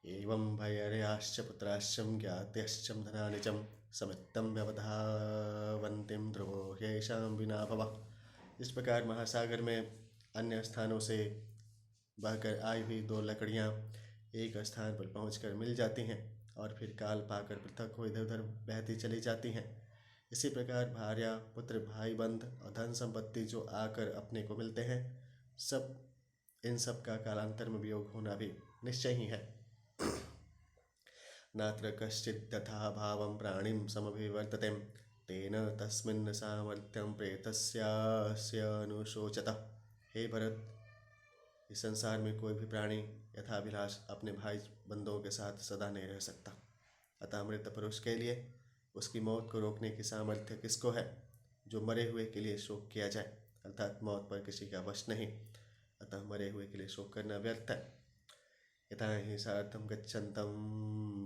एवं भैर्याश्च पुत्राश्च ज्ञात्यश्च धनानि च समित्तं व्यवधावन्तीं ध्रुवो ह्येषां विना भव। इस प्रकार महासागर में अन्य स्थानों से बहकर आई हुई दो लकड़ियाँ एक स्थान पर पहुंचकर मिल जाती हैं और फिर काल पाकर पृथक हो इधर उधर बहती चली जाती हैं। इसी प्रकार भार्या पुत्र भाई बंध और धन संपत्ति जो आकर अपने को मिलते हैं, सब इन सब का कालांतर में वियोग होना भी निश्चय ही है। नात्र कश्चित् तथा भावं प्राणिं समभिवर्तते तेन तस्मिन् सामर्थ्यं प्रेतस्यास्य अनुशोचत। हे भरत, इस संसार में कोई भी प्राणी यथाभिलाष अपने भाई बंधुओं के साथ सदा नहीं रह सकता। अतः मृत पुरुष के लिए उसकी मौत को रोकने की सामर्थ्य किसको है? जो मरे हुए के लिए शोक किया जाए, अर्थात मौत पर किसी का वश नहीं। अतः मरे हुए के लिए शोक करना व्यर्थ है। यथा हि सार्थं गच्छन्तं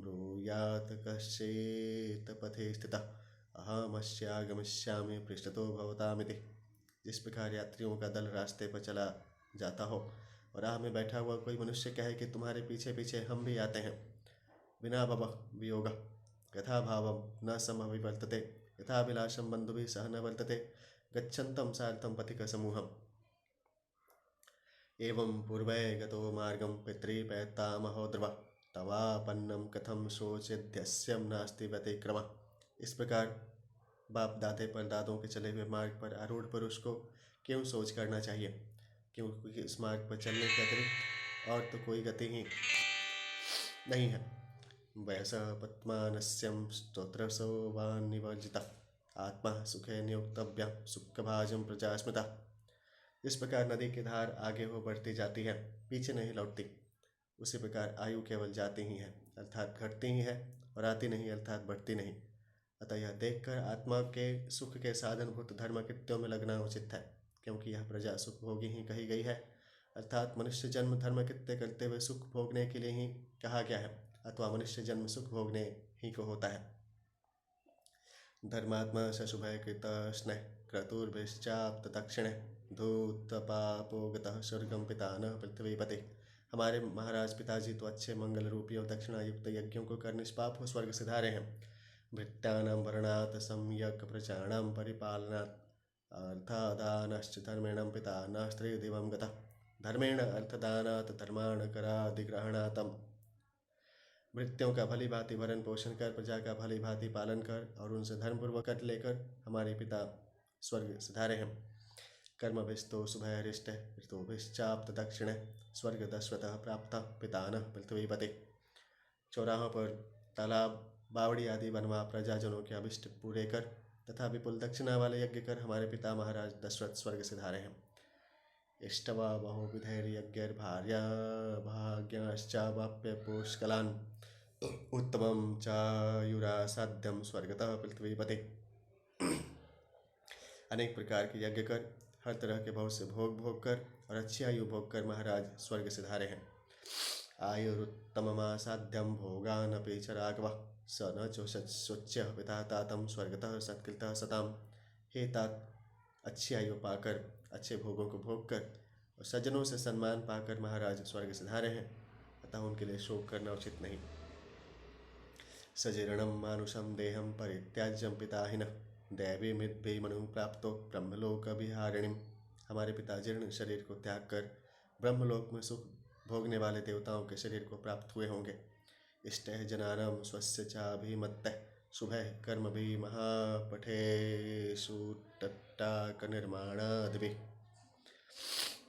ब्रूयात् कश्चित् पथे स्थितः अहमस्यागमिष्यामि पृष्ठतो भवतामिति। जिस प्रकार यात्रियों का दल रास्ते पर चला जाता हो और राह में बैठा हुआ कोई मनुष्य कहे कि तुम्हारे पीछे पीछे हम भी आते हैं, विना भव वियोग यथा भावं न समभिवर्तते यथाभिलाषं बन्धुभिः सह न वर्तते गच्छन्तं सार्थं पथिक समूहम्। एवं पूर्वै गतो मार्गं पितृपैतामहो ध्रुव तवापन्नं कथं शोचेद्यस्यं नास्ति व्यतिक्रमः। इस प्रकार बाप दादे परदादों के चले हुए मार्ग पर आरूढ़ पुरुष को क्यों सोच करना चाहिए, क्योंकि इस मार्ग पर चलने के अतिरिक्त और तो कोई गति ही नहीं है। वयसः पद्मानस्यं स्तोत्रसोवान्निवर्जितः आत्मा सुखे नियुक्तव्यः सुखभाजं प्रजास्मृतः। इस प्रकार नदी की धार आगे हो बढ़ती जाती है, पीछे नहीं लौटती, उसी प्रकार आयु केवल जाती ही है अर्थात घटती ही है और आती नहीं अर्थात बढ़ती नहीं। अतः यह देखकर आत्मा के सुख के साधनभूत धर्म कृत्यों में लगना उचित है, क्योंकि यह प्रजा सुख भोगी ही कही गई है। अर्थात मनुष्य जन्म धर्म कृत्य करते हुए सुख भोगने के लिए ही कहा गया है, अथवा मनुष्य जन्म सुख भोगने ही को होता है। धर्मात्मा सशुभय कृत स्नेह क्रतुर्भिश्चाप्त दक्षिणे धूतपापो गतः स्वर्गं पितानः पृथ्वीपति। हमारे महाराज पिताजी तो अच्छे मंगल रूपी और दक्षिणायुक्त यज्ञों को कर निष्पाप हो स्वर्ग सिधारे हैं। भृत्यानां वर्णात् सम्यक् प्रजानां परिपालनात् अर्थदानश्च धर्मेण पिता न स्त्रीदिवं गतः। धर्मेण अर्थदानात् धर्माण करादिग्रहणात् मृत्यों का भली भांति भरण पोषण कर प्रजा का भली भांति पालन कर और उनसे धर्मपूर्वक कर लेकर हमारे पिता स्वर्ग सिधारे हैं। कर्मभिस्तो शुभहरिष्ट ऋतुभिश्चाप्त दक्षिणे स्वर्ग दशरथः प्राप्त पितानः पृथ्वीपति। चौराहों पर तालाब बावड़ी आदि बनवा प्रजाजनों के अभिष्ट पूरे कर तथा विपुल दक्षिणा वाले यज्ञ कर हमारे पिता महाराज दशरथ स्वर्ग सिधारे हैं। इष्टवा बहुविधैर्यज्ञैर्भार्या भाग्याश्चावाप्य पुष्कलान् उत्तमं चायुरासाध्यं स्वर्गतः पृथ्वीपति। अनेक प्रकार के यज्ञ कर हर तरह के बहुत से भोग भोग कर और अच्छी आयु भोग कर महाराज स्वर्ग सिधारे हैं। आयुरुत्तममासाध्यं भोगानपि च राघवः स न चोच्य पिता तातं स्वर्गतः सत्कृतः सताम्। हे तात, अच्छी आयु पाकर अच्छे भोगों को भोग कर और सज्जनों से सम्मान पाकर महाराज स्वर्ग सिधारे हैं, अतः उनके लिए शोक करना उचित नहीं। सजीर्णं मानुषं देहं परित्याज्यं पिताहिनः दैवी मृद्भि मनु प्राप्तो ब्रह्मलोक विहारिणीम्। हमारे पिता जीर्ण शरीर को त्याग कर ब्रह्मलोक में सुख भोगने वाले देवताओं के शरीर को प्राप्त हुए होंगे। इष्टः जनानां स्वस्य चाभिमत्तः शुभः कर्मभिः महापठेषु टट्टाकनिर्माणादिभिः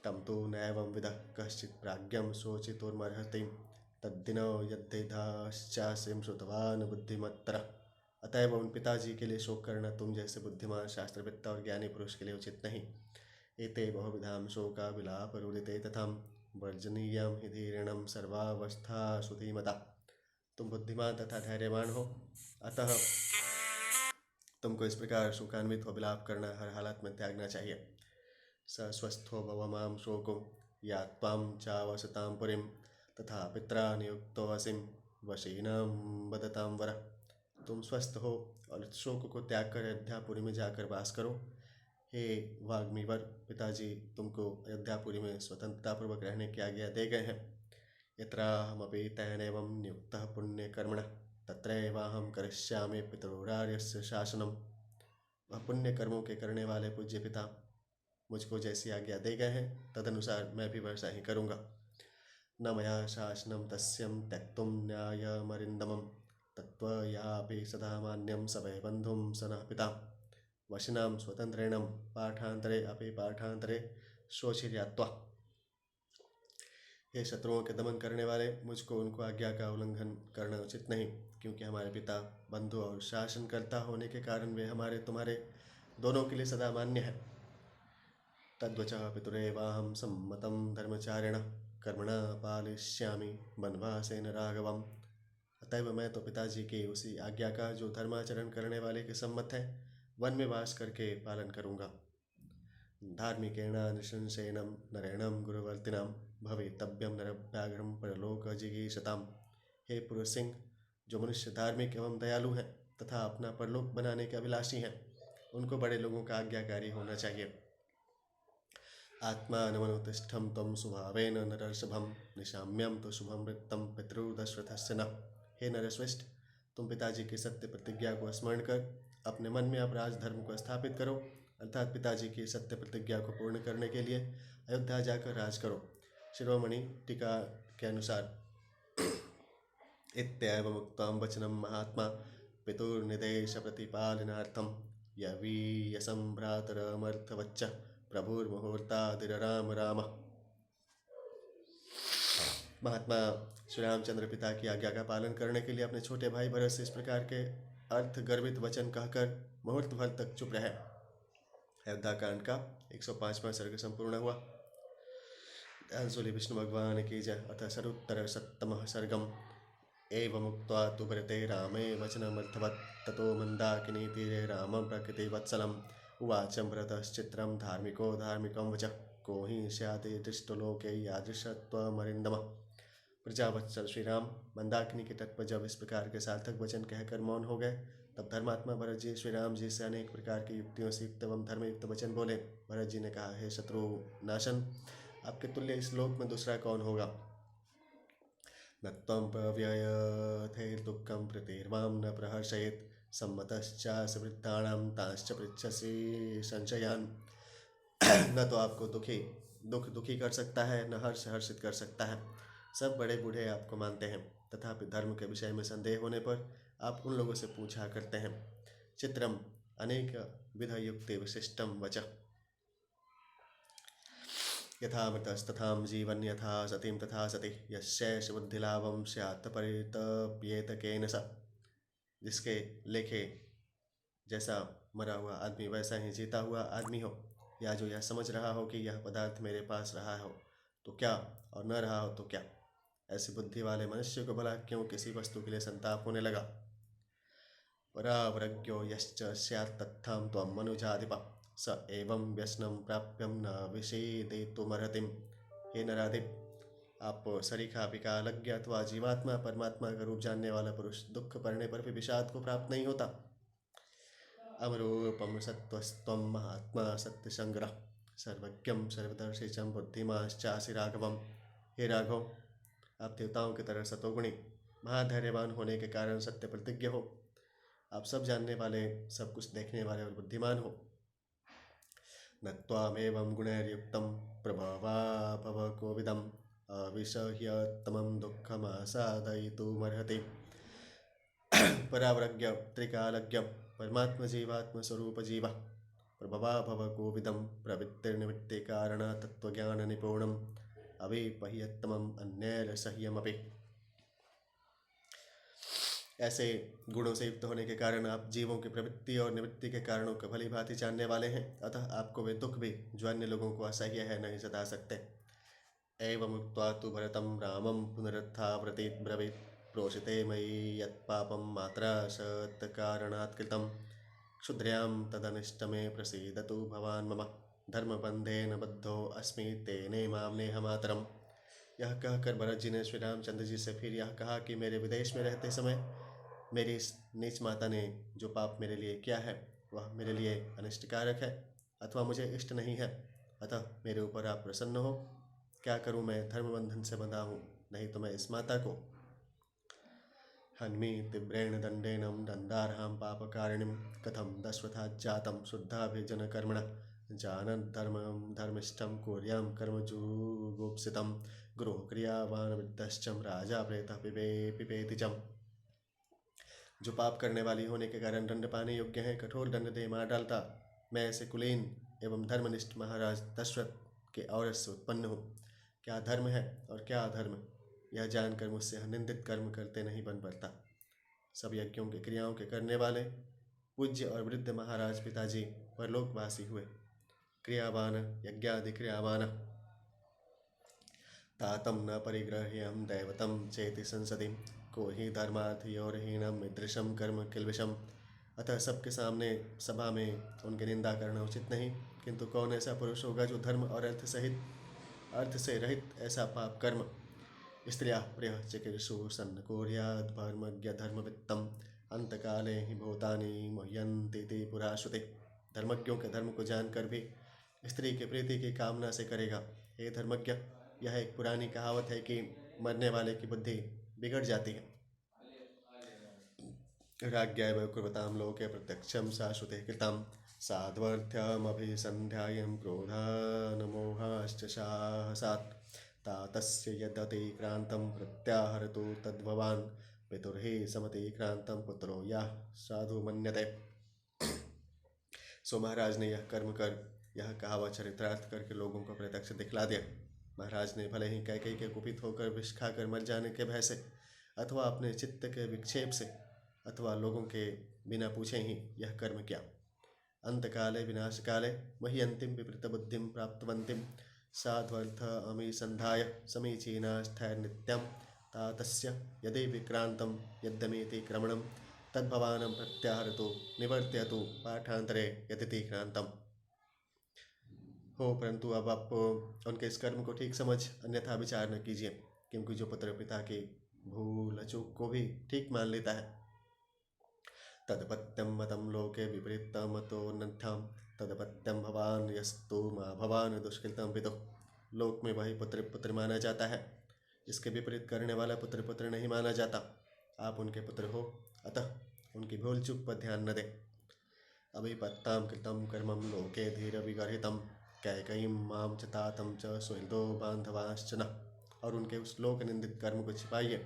तं तु नैवं विदः कश्चित् प्राज्ञं शोचितुमर्हति तद्दिनो यद्धिधाश्चास्यं श्रुतवान् बुद्धिमत्तरः। अतएव उन पिताजी के लिए शोक करना तुम जैसे बुद्धिमान शास्त्रवेत्ता और ज्ञानी पुरुष के लिए उचित नहीं। एते बहुविधां शोका विलापरुदिते तथां वर्जनीयं हि धीरिणं सर्वावस्थासु धीमता। तुम बुद्धिमान तथा धैर्यवान हो, अतः तुमको इस प्रकार शोकान्वित हो विलाप करना हर हालत में त्यागना चाहिए। स स्वस्थो भव मां शोको या त्वां चावसतां पुरीं तथा पित्रा नियुक्तो वसिं वशीनां वदतां वर। तुम स्वस्थ हो और शोक को त्याग कर अयोध्यापुरी में जाकर वास करो। हे वाग्मीवर, पिताजी तुमको अयोध्यापुरी में स्वतंत्रतापूर्वक रहने की आज्ञा दे गए हैं। यत्राहमपि तेनैवं नियुक्तः पुण्यकर्मणः तत्रैवाहं करिष्यामि पितरोरार्यस्य शासनम्। वह पुण्य कर्मों के करने वाले पूज्य पिता मुझको जैसी आज्ञा दे गए हैं तदनुसार मैं भी वैसा ही करूँगा। न मया शासनं तस्यं त्यक्तुं न्यायमरिन्दमं तत्त्वयापि सदा मान्यं सवै बन्धुं स नः पिता। वशिनां स्वतंत्रेण पाठांतरे अपि पाठांतरे शोचिर्यात्वा। ये शत्रुओं के दमन करने वाले, मुझको उनको आज्ञा का उल्लंघन करना उचित नहीं, क्योंकि हमारे पिता बंधु और शासनकर्ता होने के कारण वे हमारे तुम्हारे दोनों के लिए सदा मान्य है। तद्वचः पितुरेवाहं सम्मतं धर्मचारिण कर्मणा पालिष्यामि वनवासेन राघवम्। अतएव मैं तो पिताजी की उसी आज्ञा का जो धर्माचरण करने वाले के सम्मत है वन में वास करके पालन करूँगा। धार्मिकेण निशंसेनं नरेणं गुरुवर्तिनां भवितव्यं नरव्याघ्रं परलोकजिगीषताम्। हे पुरुष सिंह, जो मनुष्य धार्मिक एवं दयालु हैं तथा अपना परलोक बनाने के अभिलाषी हैं, उनको बड़े लोगों का आज्ञाकारी होना चाहिए। आत्मानमनुतिष्ठं त्वं स्वभावेन नरर्षभं निशाम्यं तो शुभं वृत्तं पितृदशरथस्य नः। हे नरश्रेष्ठ, तुम पिताजी की सत्य प्रतिज्ञा को स्मरण कर अपने मन में अब राजधर्म को स्थापित करो, अर्थात पिताजी की सत्य प्रतिज्ञा को पूर्ण करने के लिए अयोध्या जाकर राज करो। शिरोमणि टीका के अनुसार इत्येवमुक्तं वचनं महात्मा पितुर्निदेश प्रतिपालनार्थं यवीयसं भ्रातरमर्थवच्च प्रभुर्मुहूर्तादिराम राम। महात्मा श्री रामचंद्र पिता की आज्ञा का पालन करने के लिए अपने छोटे भाई भरत से इस प्रकार के अर्थ गर्भित वचन कहकर मुहूर्त भर तक चुप रहे। अयोध्या कांड का 105वां सर्ग संपूर्ण हुआ। विष्णु भगवान की जय। अथ शरुत्तर सप्तमः सर्गम। एवमुक्त्वा तु भरते रामे वचनमर्थवत् ततो मन्दाकिनी तीरे रामं प्रकृतिवत्सलम् उवाच भरतश्चित्रं धार्मिको धार्मिकं वच को हि स्याति दृष्टलोके यादृशत्वमरिन्दमः। प्रजावत्सल श्री राम मंदाकिनी के तट पर जब इस प्रकार के सार्थक वचन कहकर मौन हो गए, तब धर्मात्मा भरत जी श्री राम जी से अनेक प्रकार की युक्तियों से युक्त एवं धर्मयुक्त वचन बोले। भरत जी ने कहा, हे शत्रु नाशन, आपके तुल्य इस लोक में दूसरा कौन होगा। न त्वं प्रव्ययथैर्दुःखं प्रीतिर्वां न प्रहर्षयेत् सम्मतश्चास्य वृद्धानां तांश्च पृच्छसि संशयान्। न तो आपको दुखी कर सकता है, न हर्ष हर्षित कर सकता है। सब बड़े बूढ़े आपको मानते हैं, तथापि धर्म के विषय में संदेह होने पर आप उन लोगों से पूछा करते हैं। चित्रम अनेक विध युक्ति विशिष्टम वच यथा मृतस्तथां जीवन यथा सतीं तथा सति यस्यैष बुद्धिलाभं स्यात् परितप्येत केन स। जिसके लेखे जैसा मरा हुआ आदमी वैसा ही जीता हुआ आदमी हो, या जो यह समझ रहा हो कि यह पदार्थ मेरे पास रहा हो तो क्या और न रहा हो तो क्या, ऐसी बुद्धि वाले मनुष्य को भला क्यों किसी वस्तु के लिए संताप होने लगा। परावरज्ञो यश्च स्यात् तत्थां त्वं मनुजाधिप स एवं व्यसनं प्राप्यं न विषेदितुमर्हति। हे नराधिप, आप सरीखा विकालज्ञ अथवा जीवात्मा परमात्मा का रूप जानने वाला पुरुष दुख पड़ने पर भी विषाद को प्राप्त नहीं होता। अमरूपम सत्वस्त्वं महात्मा सत्यसंग्रह सर्वज्ञं सर्वदर्शिचं बुद्धिमाश्चासि राघवम्। हे राघव, आप देवताओं की तरह सतोगुणी महाधैर्यवान होने के कारण सत्य प्रतिज्ञ हो। आप सब जानने वाले, सब कुछ देखने वाले और बुद्धिमान हो। न त्वामेवं गुणैर्युक्तं प्रभवाभव कोविदम् अविषह्यतमं दुःखमासादयितुमर्हति। परावरज्ञ त्रिकालज्ञ परमात्म जीवात्म स्वरूप जीव प्रभवाभव कोविदं प्रवृत्तिर्निवृत्ति कारण तत्वज्ञान निपुणम् अविपह्यतमम् अन्यैरसह्यमपि। ऐसे गुणों से युक्त होने के कारण आप जीवों की प्रवृत्ति और निवृत्ति के कारणों को भली भांति जानने वाले हैं, अतः आपको वे दुख भी जो अन्य लोगों को असह्य है नहीं सता सकते। एवमुक्त्वा तु भरतं रामं पुनरुत्थावृतीत् ब्रवीत् प्रोषिते मयि यत्पापं मात्रा सत्कारणात् कृतं क्षुद्र्यां तदनिष्टमे प्रसीदतु भवान् मम धर्मबन्धेन बद्धो अस्मि तेने मां नेह मातरम्। यह कहकर भरत जी ने श्री रामचंद्र जी से फिर यह कहा कि मेरे विदेश में रहते समय मेरी इस नीच माता ने जो पाप मेरे लिए किया है वह मेरे लिए अनिष्टकारक है अथवा मुझे इष्ट नहीं है, अतः मेरे ऊपर आप प्रसन्न हो। क्या करूं, मैं धर्मबंधन से बंधा हूँ, नहीं तो मैं इस माता को हन्मी तीव्रेण दंडेनम दंडारहां पापकारिणीं कथम दशरथात् जातं शुद्धाभिजनकर्मणः जानन् धर्मं धर्मिष्ठं कुर्यां कर्मजुगुप्सितं गुरुः क्रियावान् वृद्धश्चं राजा प्रेतः पिबेति चं। जो पाप करने वाली होने के कारण दंड पाने योग्य है, कठोर दंड दे मार डालता। मैं ऐसे कुलीन एवं धर्मनिष्ठ महाराज दशरथ के औरस से उत्पन्न हूँ। क्या धर्म है और क्या अधर्म, यह जानकर मुझसे निंदित कर्म करते नहीं बन पड़ता। सब यज्ञों के क्रियाओं के करने वाले पूज्य और वृद्ध महाराज पिताजी परलोकवासी हुए। क्रियावान यज्ञादि क्रियावान तातम न परिग्रह्यम दैवतम चेति संसदि को ही धर्मार्थयोरहीनम ईदृशम कर्म किलविषम। अतः सबके सामने सभा में उनकी निंदा करना उचित नहीं, किंतु कौन ऐसा पुरुष होगा जो धर्म और अर्थ से रहित ऐसा पाप कर्म। स्त्रियः प्रियः चिकीर्षु सन्नकुर्यात् धर्मज्ञ धर्मवित्तम अंतकाले ही भूतानि मुह्यन्ति इति पुरा श्रुति। धर्मज्ञों के धर्म को जानकर भी स्त्री के प्रीति की कामना से करेगा। हे धर्मज्ञ, यह एक पुरानी कहावत है कि मरने वाले की बुद्धि बिगड़ जाती है। राज्ञैव कुर्वतां लोके प्रत्यक्षं सा श्रुतिः कृतं साध्वर्थ्यमभिसन्ध्यायं क्रोधानमोहाश्च साहसात् तातस्य यदतिक्रान्तं प्रत्याहरतु तद्भवान् पितुर्हि समतिक्रान्तं पुत्रो यः साधु मन्यते। सो महाराज ने यह कर्म कर यह कहावत चरितार्थ करके लोगों को प्रत्यक्ष दिखला दिया। महाराज ने भले ही कैकेयी के कुपित होकर विष खाकर मर जाने के भय से अथवा अपने चित्त के विक्षेप से अथवा लोगों के बिना पूछे ही यह कर्म किया। अंतकाले विनाशकाले वही अंतिम विपरीत बुद्धिं प्राप्तवन्तीं साध्वर्थ अमीसन्धाय समीचीनास्थैर्नित्यं तातस्य यदि विक्रांतं यद्यमेति क्रमणं तद्भवानं प्रत्याहरतु निवर्त्यतु पाठांतरे यदिति क्रांतम। हो, परंतु अब आप उनके इस कर्म को ठीक समझ अन्यथा विचार न कीजिए, क्योंकि जो पुत्र पिता की भूल चूक को भी ठीक मान लेता है तदपत्यम मतम लोके विपरीतमतोन्नथ्याम तदपत्यम भवान यस्तु माँ भवान दुष्कृतम पितु। लोक में वही पुत्र पुत्र माना जाता है, इसके विपरीत करने वाला पुत्र पुत्र नहीं माना जाता। आप उनके पुत्र हो, अतः उनकी भूल चूक पर ध्यान न दें। अभिपत्ताम कृतम कर्मम लोके धीर विगर्हितम कैकयीं माम च तातम च सुहृदो बांधवाश्च न। और उनके उस लोक निंदित कर्म को छिपाइए,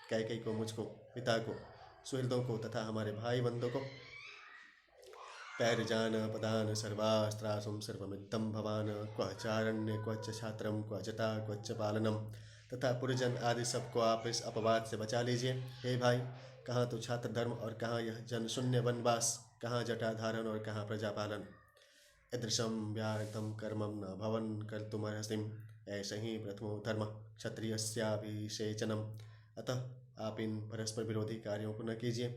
कैकेयी को, मुझको, पिता को, सुहृदों को तथा हमारे भाई बंधुओं को। पैरजान पदान सर्वास्त्रासुम सर्वमिद्धम भवान क्व चारण्य क्वच छात्रम क्व जटा क्वच पालनम। तथा पुरजन आदि सबको आप इस अपवाद से बचा लीजिए। हे भाई, कहाँ तो छात्र धर्म और कहाँ यह जन शून्य वनवास, कहाँ जटाधारण और कहाँ प्रजापालन। ईदृशं व्याहृतं कर्मं न भवन कर्तुमर्हसिम। ऐसे ही प्रथमो धर्म क्षत्रियस्याभिषेचनम। अतः आप इन परस्पर विरोधी कार्यों को न कीजिए,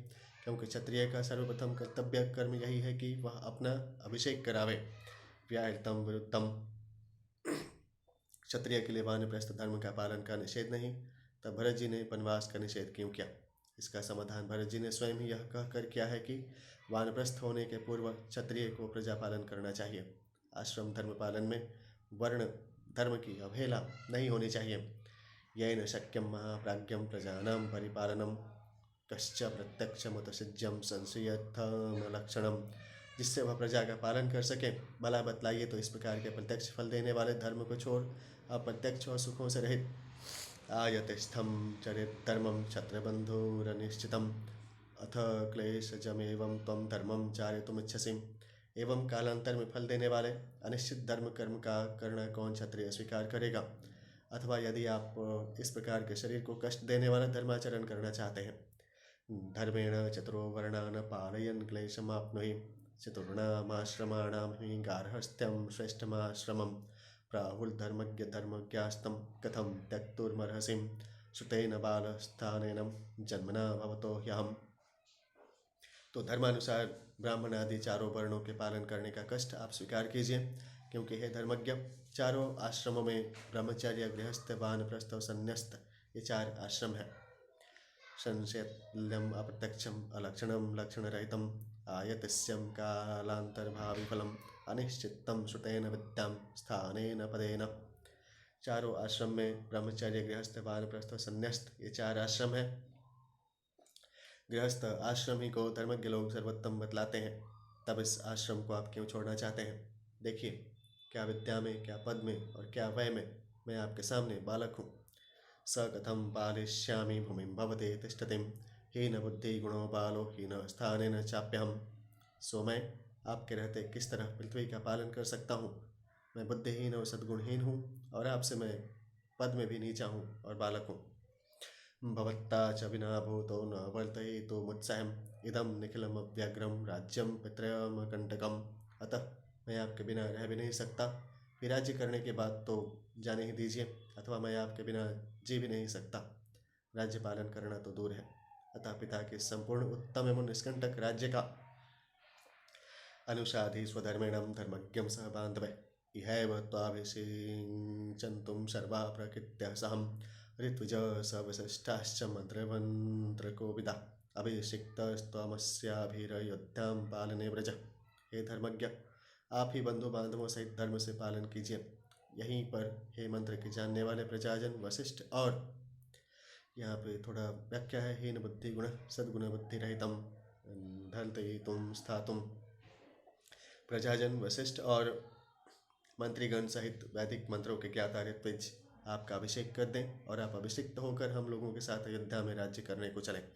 क्योंकि क्षत्रिय का सर्वप्रथम कर्तव्य कर्म यही है कि वह अपना अभिषेक करावे। व्याहृतं विरुद्धम, क्षत्रिय के लिए वानप्रस्थ धर्म का पालन का निषेध नहीं, तब भरत जी ने वनवास का निषेध क्यों किया? इसका समाधान भरत जी ने स्वयं ही यह कहकर किया है कि वानप्रस्थ होने के पूर्व क्षत्रिय को प्रजा पालन करना चाहिए। आश्रम धर्म पालन में वर्ण धर्म की अवहेला नहीं होनी चाहिए। येन शक्यं महाप्राज्ञं प्रजानां परिपालनम कश्च प्रत्यक्षमतसिज्यं संशयत्थमलक्षणम। जिससे वह प्रजा का पालन कर सके, भला बतलाइए तो इस प्रकार के प्रत्यक्ष फल देने वाले धर्म को छोड़ अप्रत्यक्ष और सुखों से रहित आयतिष्ठम चरित धर्मम क्षत्रबंधुरनिश्चितम अथ क्लेशजमेवं त्वं धर्मं चारयितुमिच्छसि। एवं कालांतर में फल देने वाले अनिश्चित धर्म कर्म का करना कौन क्षत्रिय स्वीकार करेगा? अथवा यदि आप इस प्रकार के शरीर को कष्ट देने वाला धर्माचरण करना चाहते हैं, धर्मेण चतुरो वर्णान पालयन क्लेशमाप्नुहि चतुर्णामाश्रमाणां हि गार्हस्थ्यं श्रेष्ठमाश्रमं प्राहुल धर्मज्ञ धर्मज्ञास्तं कथं त्यक्तुर्मर्हसिं श्रुतेन बालस्थानेन जन्मना भवतो ह्यहम्। तो धर्मानुसार ब्राह्मण आदि चारों वर्णों के पालन करने का कष्ट आप स्वीकार कीजिए, क्योंकि हे धर्मज्ञ, चारों आश्रमों में ब्रह्मचर्य, गृहस्थ, वानप्रस्थ और संन्यस्त ये 4 आश्रम हैं। संशयल्यम अप्रत्यक्षम अलक्षणम लक्षणरहितम आयतिस्यम कालांतर्भावी फलम अनिश्चितम श्रुतेन विद्याम स्थानेन पदेन। चारों आश्रम में ब्रह्मचर्य, गृहस्थ, वानप्रस्थ और संन्यस्त ये 4 आश्रम हैं। गृहस्थ आश्रम ही को धर्मज्ञ लोग सर्वोत्तम बतलाते हैं, तब इस आश्रम को आप क्यों छोड़ना चाहते हैं? देखिए, क्या विद्या में, क्या पद में और क्या वय में मैं आपके सामने बालक हूँ। स कथम पालिष्यामि भूमिं भवते तिष्ठतिम हीन बुद्धि गुणो बालो हीन स्थानेन चाप्यहम। सो मैं आपके रहते किस तरह पृथ्वी का पालन कर सकता हूँ? मैं बुद्धिहीन और सद्गुणहीन हूँ, और आपसे मैं पद में भी नीचा हूँ और बालक हूँ। भवत्ता च विना भूतो न वर्तयितुं मुत्साहम् इदं निखिलमव्यग्रं राज्यं पितृमकण्टकम्। अतः मैं आपके बिना रह भी नहीं सकता, फिर राज्य करने के बाद तो जाने ही दीजिए, अथवा मैं आपके बिना जी भी नहीं सकता। राज्य पालन करना तो दूर है, अतः पिता के संपूर्ण उत्तम एवं निष्कंटक राज्य का अनुसाधि स्वधर्मेणं धर्मज्ञं सह बान्धवे इहैव त्वाभिषिञ्चन्तुं सर्वा प्रकृत्यः सहं ऋत्विज सवशिष्टाश्च मंत्रकोविदा अभिषिक्तस्त्वमस्याभिरयोध्यां पालने व्रज। हे धर्मज्ञ, आप ही बंधु बांधवों सहित धर्म से पालन कीजिए। यहीं पर हे मंत्र के जानने वाले प्रजाजन वशिष्ठ, और यहाँ पे थोड़ा व्याख्या है, हीन बुद्धि गुण सद्गुण बुद्धि रहितम धर्तयितुं स्थातुम। प्रजाजन वशिष्ठ और मंत्रीगण सहित वैदिक मंत्रों के ज्ञाता ऋत्विज आपका अभिषेक कर दें, और आप अभिषिक्त होकर हम लोगों के साथ अयोध्या में राज्य करने को चलें।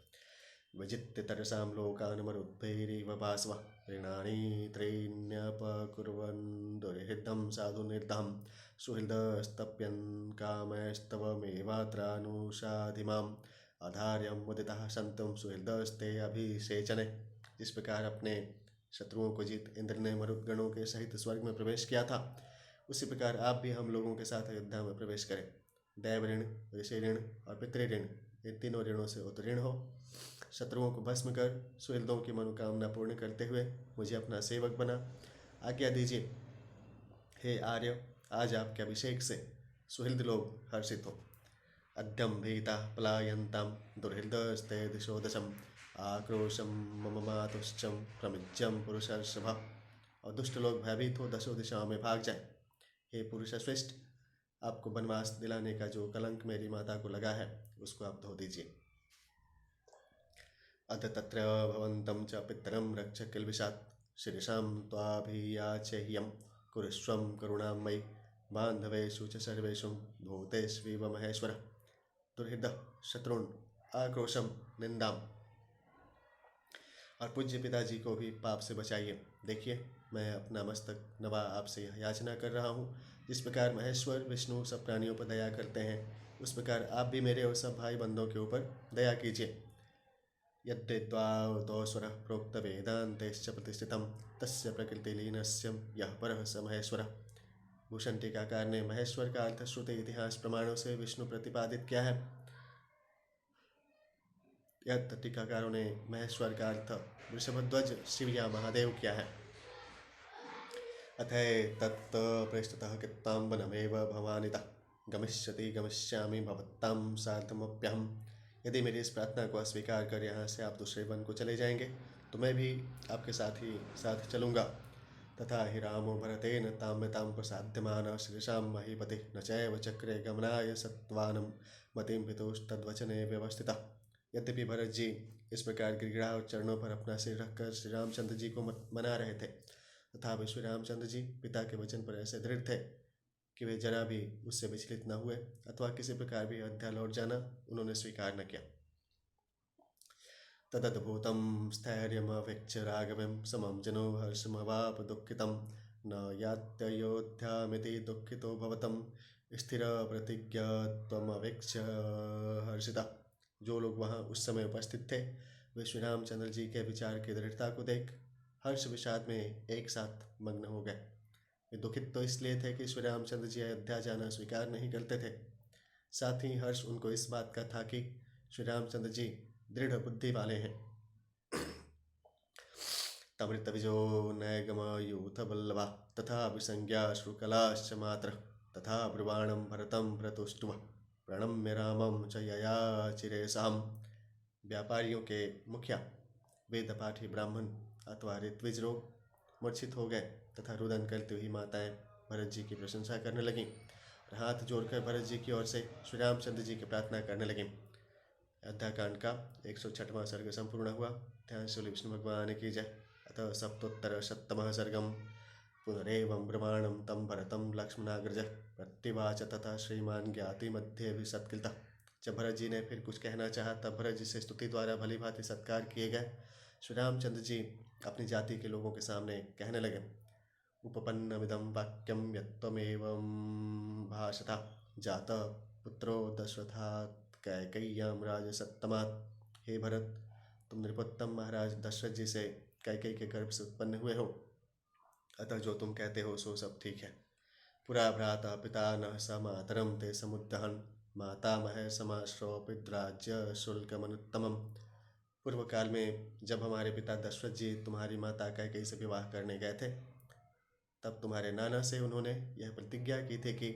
विजित्य तरसां लोकान् मरुद्भिरिव भास्वः ऋणानि त्रीण्यपकुर्वन् दुर्हृदं साधु निर्दहं सुहृदस्तप्यन् कामैस्तवमेवात्रानुषाधिमाम् आधार्यं मुदितः सन्तुं सुहृदस्ते अभिषेचने। जिस प्रकार अपने शत्रुओं को जीत इंद्र ने मरुदगणों के सहित स्वर्ग में प्रवेश किया था, उसी प्रकार आप भी हम लोगों के साथ अयोध्या में प्रवेश करें। दैव ऋण, ऋषि ऋण और पितृ ऋण, ये तीनों ऋणों से उत्तीर्ण हो। शत्रुओं को भस्म कर सुहृदों की मनोकामना पूर्ण करते हुए मुझे अपना सेवक बना आज्ञा दीजिए। हे आर्य, आज आपके अभिषेक से सुहृद लोग हर्षित हो। अद्यम भीता पलायन्तां दुर्हृदस्ते दिशो दशम आक्रोशम मम मातुश्चम प्रमिज्यम पुरुषर्षभ। और दुष्ट लोग भयभीत हो दशों दिशाओं में भाग जाए। हे पुरुष श्रेष्ठ, आपको वनवास दिलाने का जो कलंक मेरी माता को लगा है, उसको आप धो दीजिए। अथ तत्र भवन्तं च पितरं रक्ष किल्बिषात् शीर्षां त्वाभियाचेह्यं कुरुष्वं करुणां मयि बान्धवेषु च सर्वेषु भूतेष्विव महेश्वर। दुर्हृद, शत्रुन, आक्रोशम, निंदाम और पूज्य पिताजी को भी पाप से बचाइए। देखिए, मैं अपना मस्तक नवा आपसे यह याचना कर रहा हूँ। जिस प्रकार महेश्वर विष्णु सब प्राणियों पर दया करते हैं, उस प्रकार आप भी मेरे और सब भाई बंधों के ऊपर दया कीजिए। यद्यद्वादौस्वरः प्रोक्त वेदांतेश्च प्रतिष्ठितं तस्य प्रकृतिलीनस्य यः परः स महेश्वरः। भूषण टीकाकार ने महेश्वर का अर्थ श्रुति इतिहास प्रमाणों से विष्णु प्रतिपादित किया है। यह टीकाकारों ने महेश्वर का अर्थ वृषभध्वज शिव या महादेव किया है। अथै तत् पृष्ठतः कृत्ताम्बनमेव भवानितः गमिष्यति गमिष्यामि भवत्तां सार्धमप्यहम्। यदि मेरी इस प्रार्थना को अस्वीकार कर यहाँ से आप दूसरे वन को चले जाएंगे, तो मैं भी आपके साथ ही साथ चलूँगा। तथा हि रामो भरतेन ताम्यतां प्रसाद्यमानः श्रीशां महीपति न चैव चक्रे गमनाय सत्त्वानं मतिं पितुस्तद्वचने व्यवस्थितः। यद्यपि भरत जी इस प्रकार गिड़गिड़ा और चरणों पर अपना सिर रखकर श्री रामचंद्र जी को मना रहे थे, तथा श्री रामचंद्र जी पिता के वचन पर ऐसे दृढ़ थे कि वे जरा भी उससे विचलित न हुए, अथवा किसी प्रकार भी अयोध्या लौट जाना उन्होंने स्वीकार न किया। तदद्भुतं स्थैर्यमवेक्ष्य राघवं समं जनो हर्षमवाप दुःखितं न यात्ययोध्यामिति दुःखितो भवतं स्थिरप्रतिज्ञत्वमवेक्ष्य हर्षितः। जो लोग वहाँ उस समय उपस्थित थे, वे श्री रामचंद्र जी के विचार की दृढ़ता को देख हर्ष विषाद में एक साथ मग्न हो गए। वे दुखित तो इसलिए थे कि श्री रामचंद्र जी अयोध्या जाना स्वीकार नहीं करते थे, साथ ही हर्ष उनको इस बात का था कि श्री रामचंद्र जी दृढ़ बुद्धि वाले हैं। तमृतविजो नैगमयूथवल्लभा तथा विसंज्ञा श्रुकलाश्च मात्र तथा ब्रुवाणं भरतं प्रतुष्टुम प्रणम्य रामं च यया चिरेशाम। व्यापारियों के मुखिया वेद पाठी ब्राह्मण अथवा ऋत्विज लोग मूर्छित हो गए तथा रुदन करती हुई माताएं भरत जी की प्रशंसा करने लगीं और हाथ जोड़कर भरत जी की ओर से श्री रामचंद्र जी की प्रार्थना करने लगीं। अयोध्याकांड का 106वां सर्ग संपूर्ण हुआ। ध्यान से विष्णु भगवान की जय। अतः सप्तोत्तर शतमः सर्गम पुनरेवं ब्रह्माणं तं भरतं लक्ष्मणाग्रज प्रतिवाच तथा श्रीमान ज्ञाति मध्ये भी सत्कृत। जब भरत जी ने फिर कुछ कहना चाहा तब भरत जी से स्तुति द्वारा भली भांति सत्कार किए गए श्री रामचंद्र जी अपनी जाति के लोगों के सामने कहने लगे। उपपन्नमिदं वाक्यं यत्त्वमेवं भाषता जातः पुत्रो दशरथात् कैकेय्यां राजसत्तमात्। हे भरत, तुम नृपोत्तम महाराज दशरथ जी से कैकेयी के गर्भ से उत्पन्न हुए हो, अतः जो तुम कहते हो सो सब ठीक है। पुरा भ्राता पिता न स मातरम ते समुद्दहन मातामह समाश्रव पितराज्य शुल्कमनुत्तमम। पूर्व काल में जब हमारे पिता दशरथ जी तुम्हारी माता कैकेयी से विवाह करने गए थे तब तुम्हारे नाना से उन्होंने यह प्रतिज्ञा की थी कि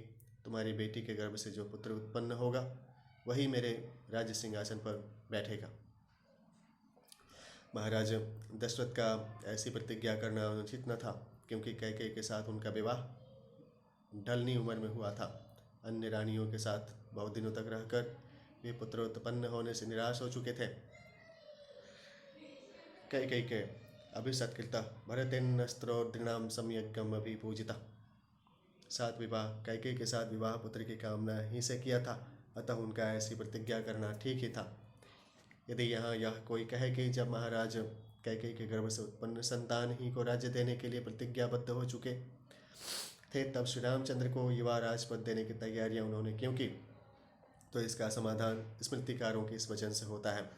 तुम्हारी बेटी के गर्भ से जो पुत्र उत्पन्न होगा वही मेरे राज्य सिंहासन पर बैठेगा। महाराज दशरथ का ऐसी प्रतिज्ञा करना अनुचित न था, क्योंकि कैकेयी के साथ उनका विवाह ढलनी उम्र में हुआ था। अन्य रानियों के साथ बहुत दिनों तक रहकर वे पुत्र उत्पन्न होने से निराश हो चुके थे। कैकेयी के अभिसत्कृता भरतेन्नस्त्रोदृणां सम्यग्गम अभिपूजिता। सात विवाह कैकेयी के साथ विवाह पुत्र की कामना ही से किया था, अतः उनका ऐसी प्रतिज्ञा करना ठीक ही था। यदि यहाँ यह कोई कहे कि जब महाराज कैकेयी के गर्भ से उत्पन्न संतान ही को राज्य देने के लिए प्रतिज्ञाबद्ध हो चुके थे तब श्री रामचंद्र को युवा राजपद देने की तैयारियां उन्होंने क्यों की, तो इसका समाधान स्मृतिकारों के इस वचन से होता है।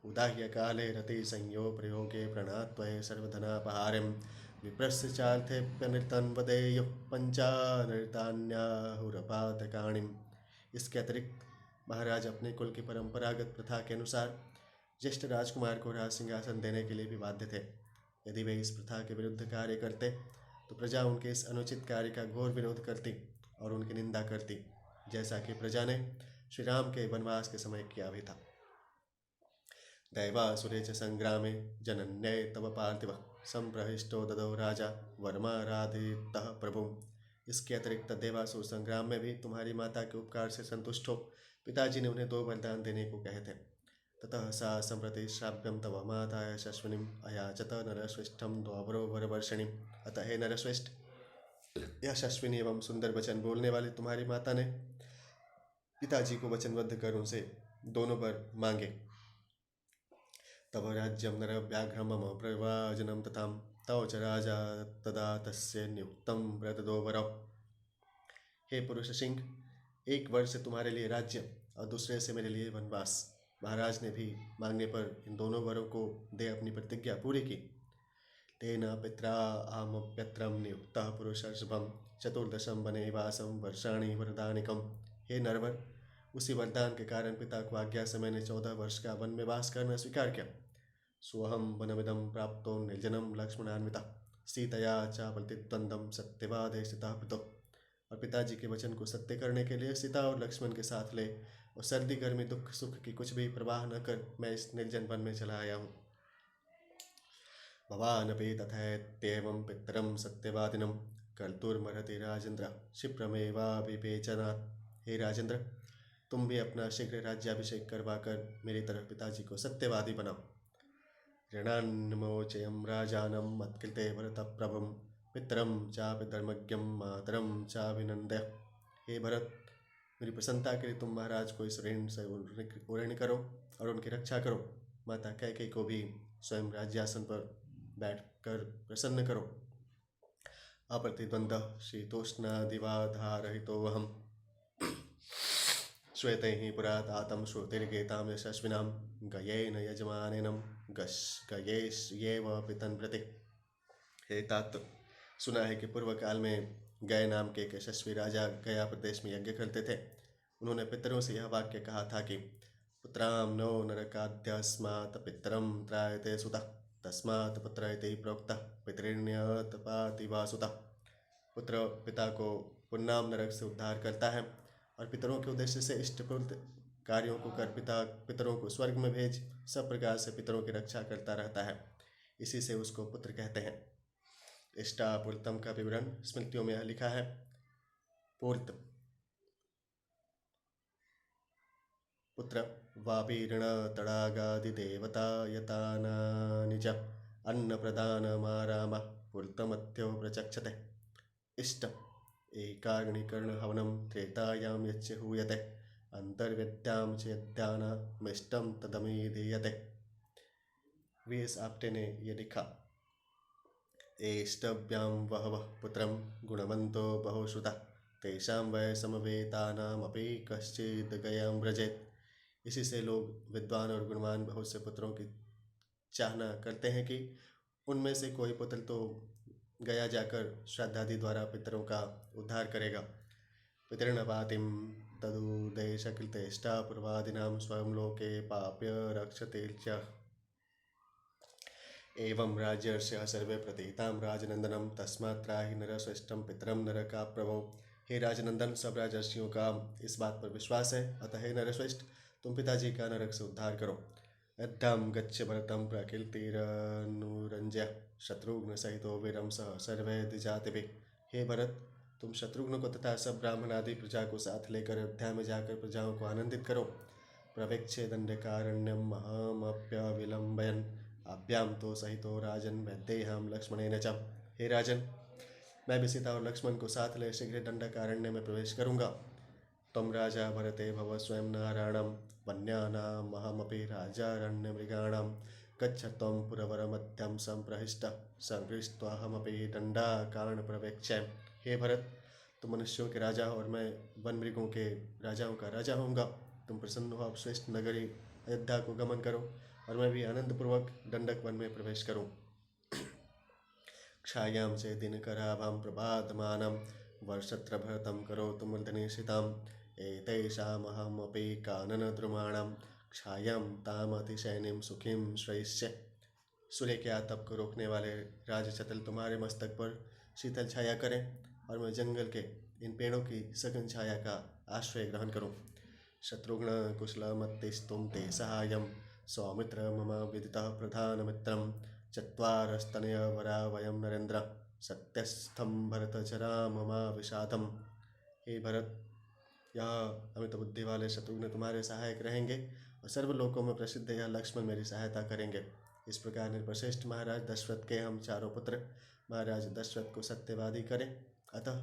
उदाह्य काले रति संयो प्रयोगे प्रणात्वये सर्वधनापहारं विप्रस्य चार्थेऽप्यनृतं वदेयुः पंचानृतान्याहुरपातकाणिम्। इसके अतिरिक्त महाराज अपने कुल की परंपरागत प्रथा के अनुसार ज्येष्ठ राजकुमार को राज सिंहासन देने के लिए भी बाध्य थे। यदि वे इस प्रथा के विरुद्ध कार्य करते तो प्रजा उनके इस अनुचित कार्य का घोर विरोध करती और उनकी निंदा करती, जैसा कि प्रजा ने श्री राम के वनवास के समय किया भी था। दैवासुरे च संग्रामे जनन्ये तव पार्थिव संप्रहिष्टो ददौ राजा वर्माराधितः प्रभु। इसके अतिरिक्त देवासुर संग्राम में भी तुम्हारी माता के उपकार से संतुष्ट हो पिताजी ने उन्हें 2 वरदान देने को कहे थे। ततः सा संप्रति श्राव्यम तव माता यशस्विनीम अयाचत नरश्रेष्ठम द्वापरो वरवर्षिणीम। अतः हे नरश्रेष्ठ, यशस्विनी एवं सुंदर वचन बोलने वाली तुम्हारी माता ने पिताजी को वचनबद्ध कर उनसे 2 वर मांगे। तव राज्यं नरव्याघ्रं मम प्रवाजनं तथा तव च राजा तदा तस्य नियुक्तं प्रददो वरौ। हे पुरुष सिंह, 1 वर्ष से तुम्हारे लिए राज्य और दूसरे से मेरे लिए वनवास। महाराज ने भी मांगने पर इन दोनों वरों को दे अपनी प्रतिज्ञा पूरी की। तेन पित्रा अहमप्यत्रं नियुक्तः पुरुषर्षभं 14 वने वासं वर्षाणि वरदानिकम्। हे नरवर, उसी वरदान के कारण पिता को आज्ञा से मैंने 14 वर्ष का वन में वास करना स्वीकार किया। सोहम वनमिदं प्राप्तो निर्जनं लक्ष्मणान्विता सीतया च प्रतिद्वंद्वं सत्यवादे स्थितः पितो। और पिताजी के वचन को सत्य करने के लिए सीता और लक्ष्मण के साथ ले और सर्दी गर्मी दुख सुख की कुछ भी प्रवाह न कर मैं इस निर्जन वन में चला आया हूँ। भवानपि तथैत्येवं पितरं सत्यवादिनं कर्तुर्मर्हति राजेन्द्र क्षिप्रमेवाभिपेचनात्। हे राजेंद्र, तुम भी अपना शीघ्र राज्याभिषेक करवा कर मेरी तरफ पिताजी को सत्यवादी बनाओ। ऋणान्मोचयं राजानं मत्कृते भरतप्रभुं पितरं चापि धर्मज्ञं मातरं चाभिनंदय। हे भरत, मेरी प्रसन्नता के लिए तुम महाराज को इस ऋण से ऋण करो और उनकी रक्षा करो। माता कैकेयी को भी स्वयं राज्यासन पर बैठकर प्रसन्न करो। अप्रतिद्वंद्व शीतोष्णादिवाधारहितोऽहम् श्वेतैः पुरा तातं श्रुतिर्गेतां यशस्विनां गयेन यजमानेनं गयेष्येव पितन् प्रति। हे तात, सुना है कि पूर्व काल में गय नाम के एक यशस्वी राजा गया प्रदेश में यज्ञ करते थे। उन्होंने पितरों से यह वाक्य कहा था कि पुत्रां नो नरकाद्यस्मात् पितरं त्रायते सुतः। तस्मात् पुत्र इति प्रोक्तः पितृण्यतपाति वासुता। पुत्र पिता को पुन्नाम नरक से उद्धार करता है और पितरों के उद्देश्य से इष्टपूर्त कार्यों को कर पितरों को स्वर्ग में भेज सब प्रकार से पितरों की रक्षा करता रहता है। इसी से उसको पुत्र कहते हैं। इष्टापूर्तम का विवरण स्मृतियों में लिखा है। पूर्त पुत्र वापीर्ण तड़ागादि देवता यतानानि च अन्न प्रदानमाराम पूर्तमत्यो प्रचक्षते। इष्ट एकाग्निकर्ण हवनम त्रेतायां यच्च हूयते अंतर्विद्यां च यद्यानमिष्टं तदमीदीयते। वीएस आप्टे ने ये लिखा। एष्टभ्यां बहवः पुत्रं गुणवन्तो बहुश्रुता तेषां वै समवेतानामपि कश्चिद् गयां व्रजेत्। इसी से लोग विद्वान और गुणवान बहुत से पुत्रों की चाहना करते हैं कि उनमें से कोई पुत्र तो गया जाकर श्राद्धादि द्वारा पितरों का उद्धार करेगा। पितृणपातिं तदुदेशकृतेष्टा पूर्वादीनां स्वयं लोके पाप्य रक्षते च। एवं राज्यस्य सर्वे प्रतीतां राजनंदनम तस्मात् त्राहि नरश्रेष्ठं पितरं नरकाप्रभो। हे राजनंदन, सब राजर्षियों का इस बात पर विश्वास है, अतः हे नरश्रेष्ठ तुम पिताजी का नरक से उद्धार करो। अद्धाम गच्छ भरतं प्रकीर्तिरनुरंज्य शत्रुघ्न सहितो वीरम सह सर्वे द्विजातिभिः। हे भरत, तुम शत्रुघ्न को तथा सब ब्राह्मण आदि प्रजा को साथ लेकर अयोध्या में जाकर प्रजाओं को आनंदित करो। प्रवेक्षे दंडकारण्यम महामप्यविलंबयन अभ्यां तो सहितो राजन वैदेहम लक्ष्मणेन च। हे राजन, मैं भी सीता और लक्ष्मण को साथ ले शीघ्र दंडकारण्य में प्रवेश करूंगा। तम राजा भरते भव स्वयं नारायणं वन्यानामहमपि राजारण्यमृगाणां गच्छ त्वं पुरवरमध्यं संप्रहिष्ट संहृष्ट्वाहमपि दंडाकारणप्रवेक्ष्य। हे भरत, तुम मनुष्यों के राजा और मैं वन मृगों के राजाओं का राजा होऊंगा। तुम प्रसन्न हो अब श्रेष्ठ नगरी अयोध्या को गमन करो और मैं भी आनंदपूर्वक दंडक वन में प्रवेश करूं। क्षायां च दिनकराभां प्रभातमानं वर्षत्र भरतं करोतु मूर्धनिशिताम् एतेषामहमपि काननद्रुमाणां क्षायां तामतिशयनीं सुखीं श्रयिष्ये। सूर्य के आतप को रोकने वाले राजचतुल तुम्हारे मस्तक पर शीतल छाया करें और मैं जंगल के इन पेड़ों की सघन छाया का आश्रय ग्रहण करूं। शत्रुघ्न कुशलमतिस्तुं ते सहायं सौमित्र मम विदितः प्रधानमित्रं चत्वारस्तनयवरा वयं नरेन्द्र सत्यस्थं भरतचरा ममा विषादम्। हे भरत, यह अमित बुद्धि वाले शत्रुघ्न तुम्हारे सहायक रहेंगे और सर्वलोकों में प्रसिद्ध यह लक्ष्मण मेरी सहायता करेंगे। इस प्रकार निर्वशिष्ठ महाराज दशरथ के हम चारों पुत्र महाराज दशरथ को सत्यवादी करें, अतः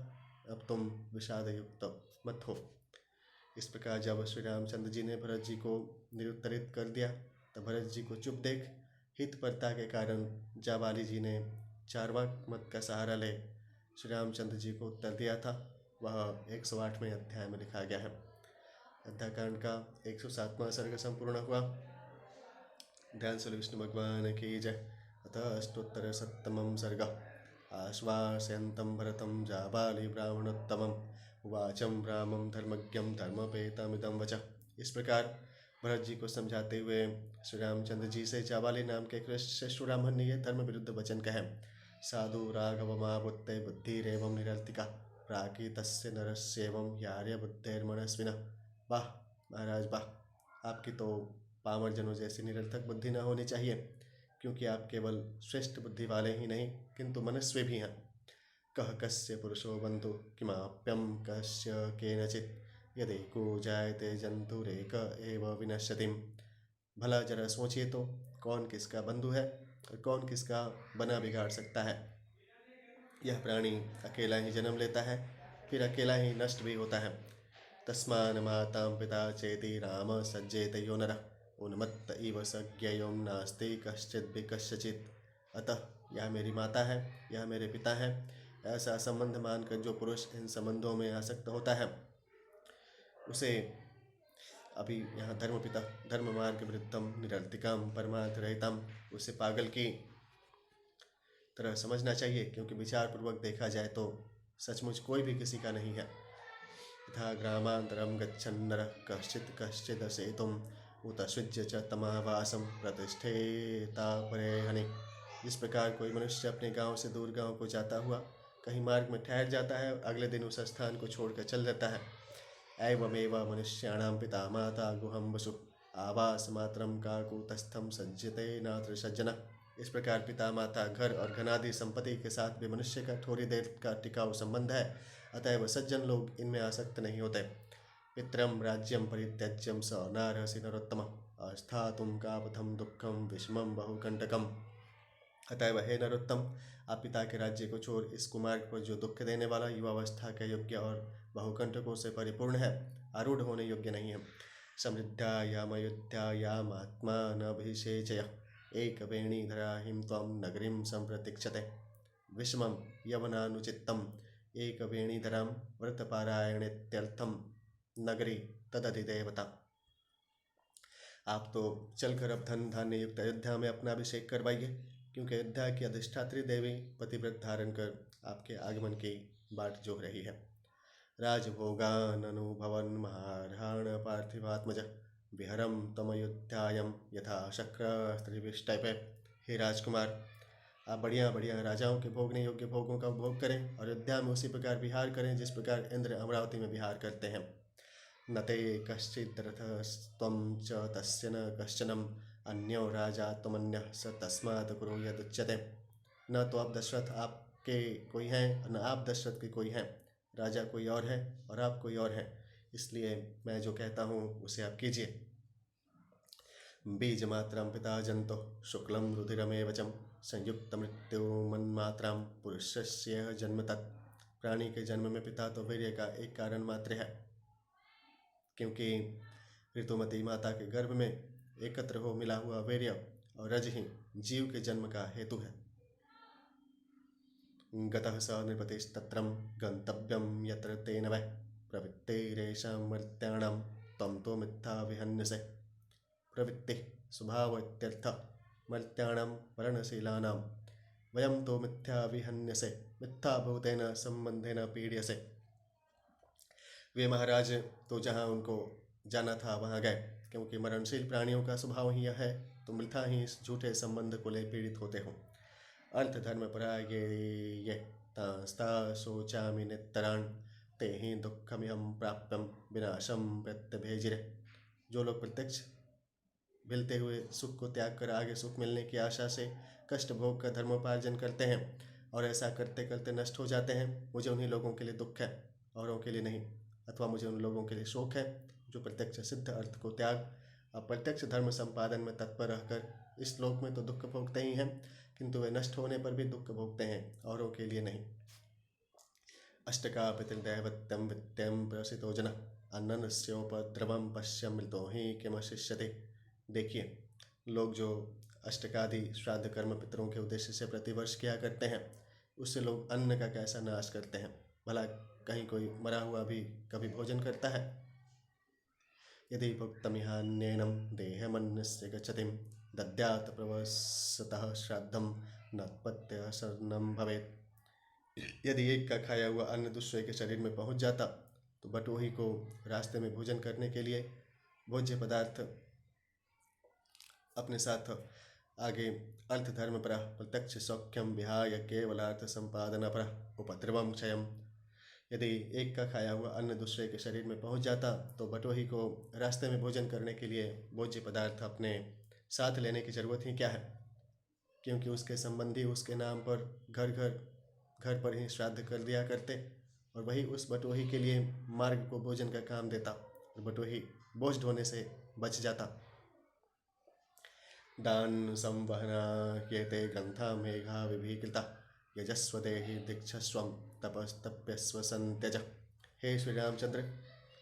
अब तुम विषाद युक्त मत हो। इस प्रकार जब श्री रामचंद्र जी ने भरत जी को निरुत्तरित कर दिया तब भरत जी को चुप देख हितपरता के कारण जाबाली जी ने चार्वाक मत का सहारा ले श्री रामचंद्र जी को उत्तर दिया था। वह 108वें अध्याय में लिखा गया है। अध्याकांड का 107वां सर्ग संपूर्ण हुआ। ध्यान से विष्णु भगवान की जय। अतः अष्टोत्तर सप्तमं सर्ग। आश्वासयन्तं भरतं जाबाली ब्राह्मणोत्तमं उवाचं रामं धर्मज्ञं धर्मपेतमिदं वच। इस प्रकार भरत जी को समझाते हुए श्री रामचंद्र जी से जाबाली नाम के श्रेष्ठ ब्राह्मण ने यह धर्म विरुद्ध वचन कहे। साधु राघवमाबुद्धे बुद्धिरेवं निरर्तिका प्राकृतस्य नरस्येवं यार्य बुद्धेर्मनस्विनः। वाह महाराज वाह, आपकी तो पामर जनों जैसी निरर्थक बुद्धि न होनी चाहिए, क्योंकि आप केवल श्रेष्ठ बुद्धि वाले ही नहीं किंतु मनस्वी भी हैं। कह कस्य पुरुषो बंधु किमाप्यम कस्य केनचित् यदेको जायते जंतुरेक एव विनश्यतिम्। भला जरा सोचिए तो, कौन किसका बंधु है और कौन किसका बना बिगाड़ सकता है। यह प्राणी अकेला ही जन्म लेता है, फिर अकेला ही नष्ट भी होता है। तस्मान मातां पिता चेति राम सज्जेत यो नरः उन्मत्त इव सज्ञेयं नास्ति कश्चित् भी कस्यचित्। अतः यह मेरी माता है, यह मेरे पिता हैं, ऐसा संबंध मानकर जो पुरुष इन संबंधों में आसक्त होता है उसे अभी यहाँ धर्म मार्ग विरुद्धम निरर्तिकाम परमार्थ रहितम, उसे पागल की तरह समझना चाहिए, क्योंकि विचार पूर्वक देखा जाए तो सचमुच कोई भी किसी का नहीं है। तथा ग्रामांतरम गच्छन् नरः कश्चित् कश्चिदसेतुम् उत सृज्य च तमावासं प्रतिष्ठेता परेहनि। जिस प्रकार कोई मनुष्य अपने गांव से दूर गांव को जाता हुआ कहीं मार्ग में ठहर जाता है और अगले दिन उस स्थान को छोड़कर चल जाता है, एवमेव मनुष्याणां पिता माता गुहं वसु आवास मात्रम काकूतस्थम सज्जते नात्र सज्जन। इस प्रकार पिता माता घर और घनादि संपत्ति के साथ भी मनुष्य का थोड़ी देर का टिकाऊ संबंध है, अतएव सज्जन लोग इनमें आसक्त नहीं होते। पितरम राज्यम परित्यज्यम स नारहसि नरोत्तम अस्थातुम कापथम दुखम विषमम बहुकंटकम। अतएव हे नरोत्तम, आप पिता के राज्य को छोड़ इस कुमार्ग पर जो दुख देने वाला युवावस्था के योग्य और बहुकंटकों से परिपूर्ण है, आरूढ़ होने योग्य नहीं है। समृद्धायामयोध्यायामात्मानभिषेचय एक वेणीधराहिं त्वं नगरीं संप्रतीक्षते विषमं यवनानुचित्तम् एक वेणीधरां व्रतपारायणेत्यर्थं नगरी तदधिदेवता। आप तो चलकर अब धन धान्य युक्त अयोध्या में अपना अभिषेक करवाइए, क्योंकि अयोध्या की अधिष्ठात्री देवी पतिव्रत धारण कर आपके आगमन की बाट जोह रही है। राजभोगान अनुभवन महारहाण पार्थिवात्मज विहरम तमयोध्यायम यथा शक्र स्त्रीविष्टपे। हे राजकुमार, आप बढ़िया बढ़िया राजाओं के भोगने योग्य भोगों का उपभोग करें और अयोध्या में उसी प्रकार विहार करें जिस प्रकार इंद्र अमरावती में विहार करते हैं। न ते कश्चिद्रथस्त्वं च तस्य न कश्चनम अन्यो राजा त्वमन्यः स तस्मात् कुरु यदुच्यते। न तो आप दशरथ आपके कोई हैं, न आप दशरथ के कोई हैं, राजा कोई और है और आप कोई और हैं, इसलिए मैं जो कहता हूँ उसे आप कीजिए। बीजमात्रं पिता जंतो शुक्लं रुधिरमेव च संयुक्त मृत्यु मन्मात्रां पुरुषस्य जन्म तत्। प्राणी के जन्म में पिता तो वीर्य का एक कारण मात्र है, क्योंकि ऋतुमती माता के गर्भ में एकत्र हो मिला हुआ वीर्य और रज ही जीव के जन्म का हेतु है। गतः स नृपतिस्तत्रं गंतव्यं यत्र तेन वै प्रवृत्तिरेषां मर्त्याणां त्वं तो मिथ्या विहन्यसे। प्रवृत्ति स्वभाव इत्यर्थः, मर्त्याणां वर्णशीलानां वयं तो मिथ्या विहन्यसे मिथ्याभूतेन संबंधेन पीड्यसे। वे महाराज तो जहाँ उनको जाना था वहाँ गए, क्योंकि मरणशील प्राणियों का स्वभाव ही यह है, तो मिथ्या ही इस झूठे संबंध को ले पीड़ित होते हो। अर्थ धर्म पराये तास्ता शोचामि नित्तरान् ते ही दुःखमिहं प्राप्यं विनाशं प्रत्यभेजिरे। जो लोग प्रत्यक्ष मिलते हुए सुख को त्याग कर आगे सुख मिलने की आशा से कष्ट भोग कर धर्मोपार्जन करते हैं और ऐसा करते करते नष्ट हो जाते हैं, मुझे उन्हीं लोगों के लिए दुख है, औरों के लिए नहीं। अथवा मुझे उन लोगों के लिए शोक है जो प्रत्यक्ष सिद्ध अर्थ को त्याग अप्रत्यक्ष धर्म संपादन में तत्पर रहकर इस लोक में तो दुख भोगते ही हैं, किंतु वे नष्ट होने पर भी दुख भोगते हैं, औरों के लिए नहीं। अष्टका पितृदैवत्यं वित्यं प्रसितो जन अन्नस्योपद्रवं पश्यमृतो ही किमशिष्यते। देखिए, लोग जो अष्टकादि श्राद्ध कर्म पितरों के उद्देश्य से प्रतिवर्ष किया करते हैं, उससे लोग अन्न का कैसा नाश करते हैं। भला कहीं कोई मरा हुआ भी कभी भोजन करता है? यदि भुक्तमिहान्येनं देहमन्यस्य गच्छतिं दद्यात् प्रवसतः श्राद्धं नत्पत्यशरणं भवेत्। यदि एक का खाया हुआ अन्न दूसरे के शरीर में पहुंच जाता तो बटोही को रास्ते में भोजन करने के लिए भोज्य पदार्थ अपने साथ आगे अर्थ धर्म पर प्रत्यक्ष सौख्यम विहाय केवलार्थ संपादन पर उपद्रवम क्षयम। यदि एक का खाया हुआ अन्न दूसरे के शरीर में पहुंच जाता तो बटोही को रास्ते में भोजन करने के लिए भोज्य पदार्थ अपने साथ लेने की जरूरत ही क्या है, क्योंकि उसके संबंधी उसके नाम पर घर पर ही श्राद्ध कर दिया करते और वही उस बटोही के लिए मार्ग को भोजन का काम देता और बटोही बोझ ढोने से बच जाता। दान संवहना येते ग्रंथा मेघा विभीकृता यजस्व देहि दीक्षस्वम तपस्तप्यस्व संत्यज। हे श्री रामचंद्र,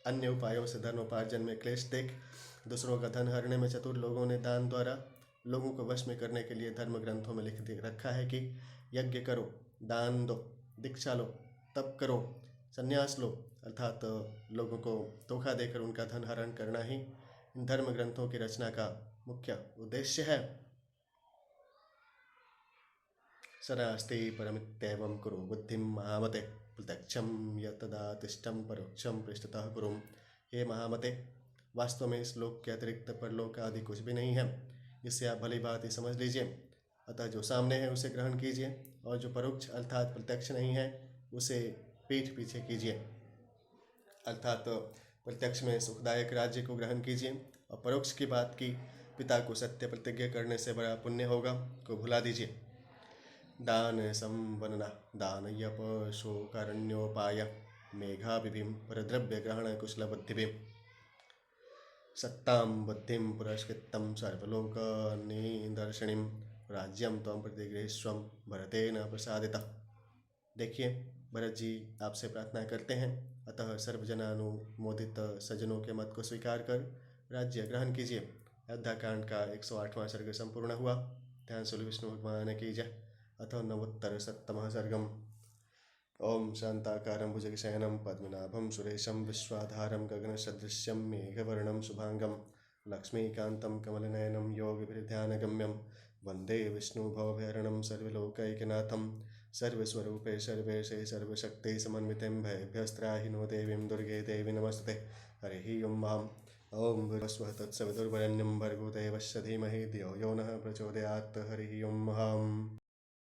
अन्य उपायों से धनोपार्जन में क्लेश देख दूसरों का धन हरने में चतुर लोगों ने दान द्वारा लोगों को वश में करने के लिए धर्म ग्रंथों में लिख दे रखा है कि यज्ञ करो, दान दो, दीक्षा लो, तप करो, संन्यास लो, अर्थात लोगों को धोखा देकर उनका धन हरण करना ही इन धर्म ग्रंथों की रचना का मुख्य उद्देश्य है। सदास्ते परमित्येवं कुरु बुद्धिं महामते प्रत्यक्षं यतदातिष्ठं परोक्षं पृष्ठतः कुरु। हे महामते, वास्तव में इस लोक के अतिरिक्त परलोक आदि कुछ भी नहीं है, इससे आप भली भांति समझ लीजिए। अतः जो सामने है उसे ग्रहण कीजिए, और जो परोक्ष अर्थात प्रत्यक्ष नहीं है उसे पीठ पीछे कीजिए। अर्थात प्रत्यक्ष में सुखदायक राज्य को ग्रहण कीजिए, और परोक्ष की बात की पिता को सत्य प्रतिज्ञा करने से बड़ा पुण्य होगा को भुला दीजिए। दान संवनना दान यप शोकारण्योपाय मेघाभिभिम परद्रव्य ग्रहण कुशल बुद्धिभिम सत्तां बुद्धिं पुरस्कृतं सर्वलोकनिदर्शनीं राज्यं त्वं प्रतिगृहीष्वं भरतेन प्रसादितः। देखिए, भरत जी आपसे प्रार्थना करते हैं, अतः सर्वजनानुमोदित सज्जनों के मत को स्वीकार कर राज्य ग्रहण कीजिए। अयोध्याकांड का 108वां सर्ग संपूर्ण हुआ। ध्यान से विष्णु भगवान की जय। अथ नवोत्तर सप्तमः सर्गम्। ओम शांताकारं भुजगशयनं पद्मनाभं सुरेशं विश्वाधारं गगनसदृश्यं मेघवर्णं शुभांगं लक्ष्मीकान्तं कमलनयनं योगिभिर्ध्यानगम्यं वन्दे विष्णुभवभयहरणं सर्वलोकैकनाथं सर्वस्वरूपे सर्वेशे सर्वशक्ते समन्वितं भयभ्यस्त्राहि नो देवीं दुर्गे देवी नमस्ते। हरिः ओं भूर्भुवस्सुः तत्सवितुर्वरेण्यं भर्गो देवस्य धीमहि धियो यो नः प्रचोदयात्। हरिः ओं।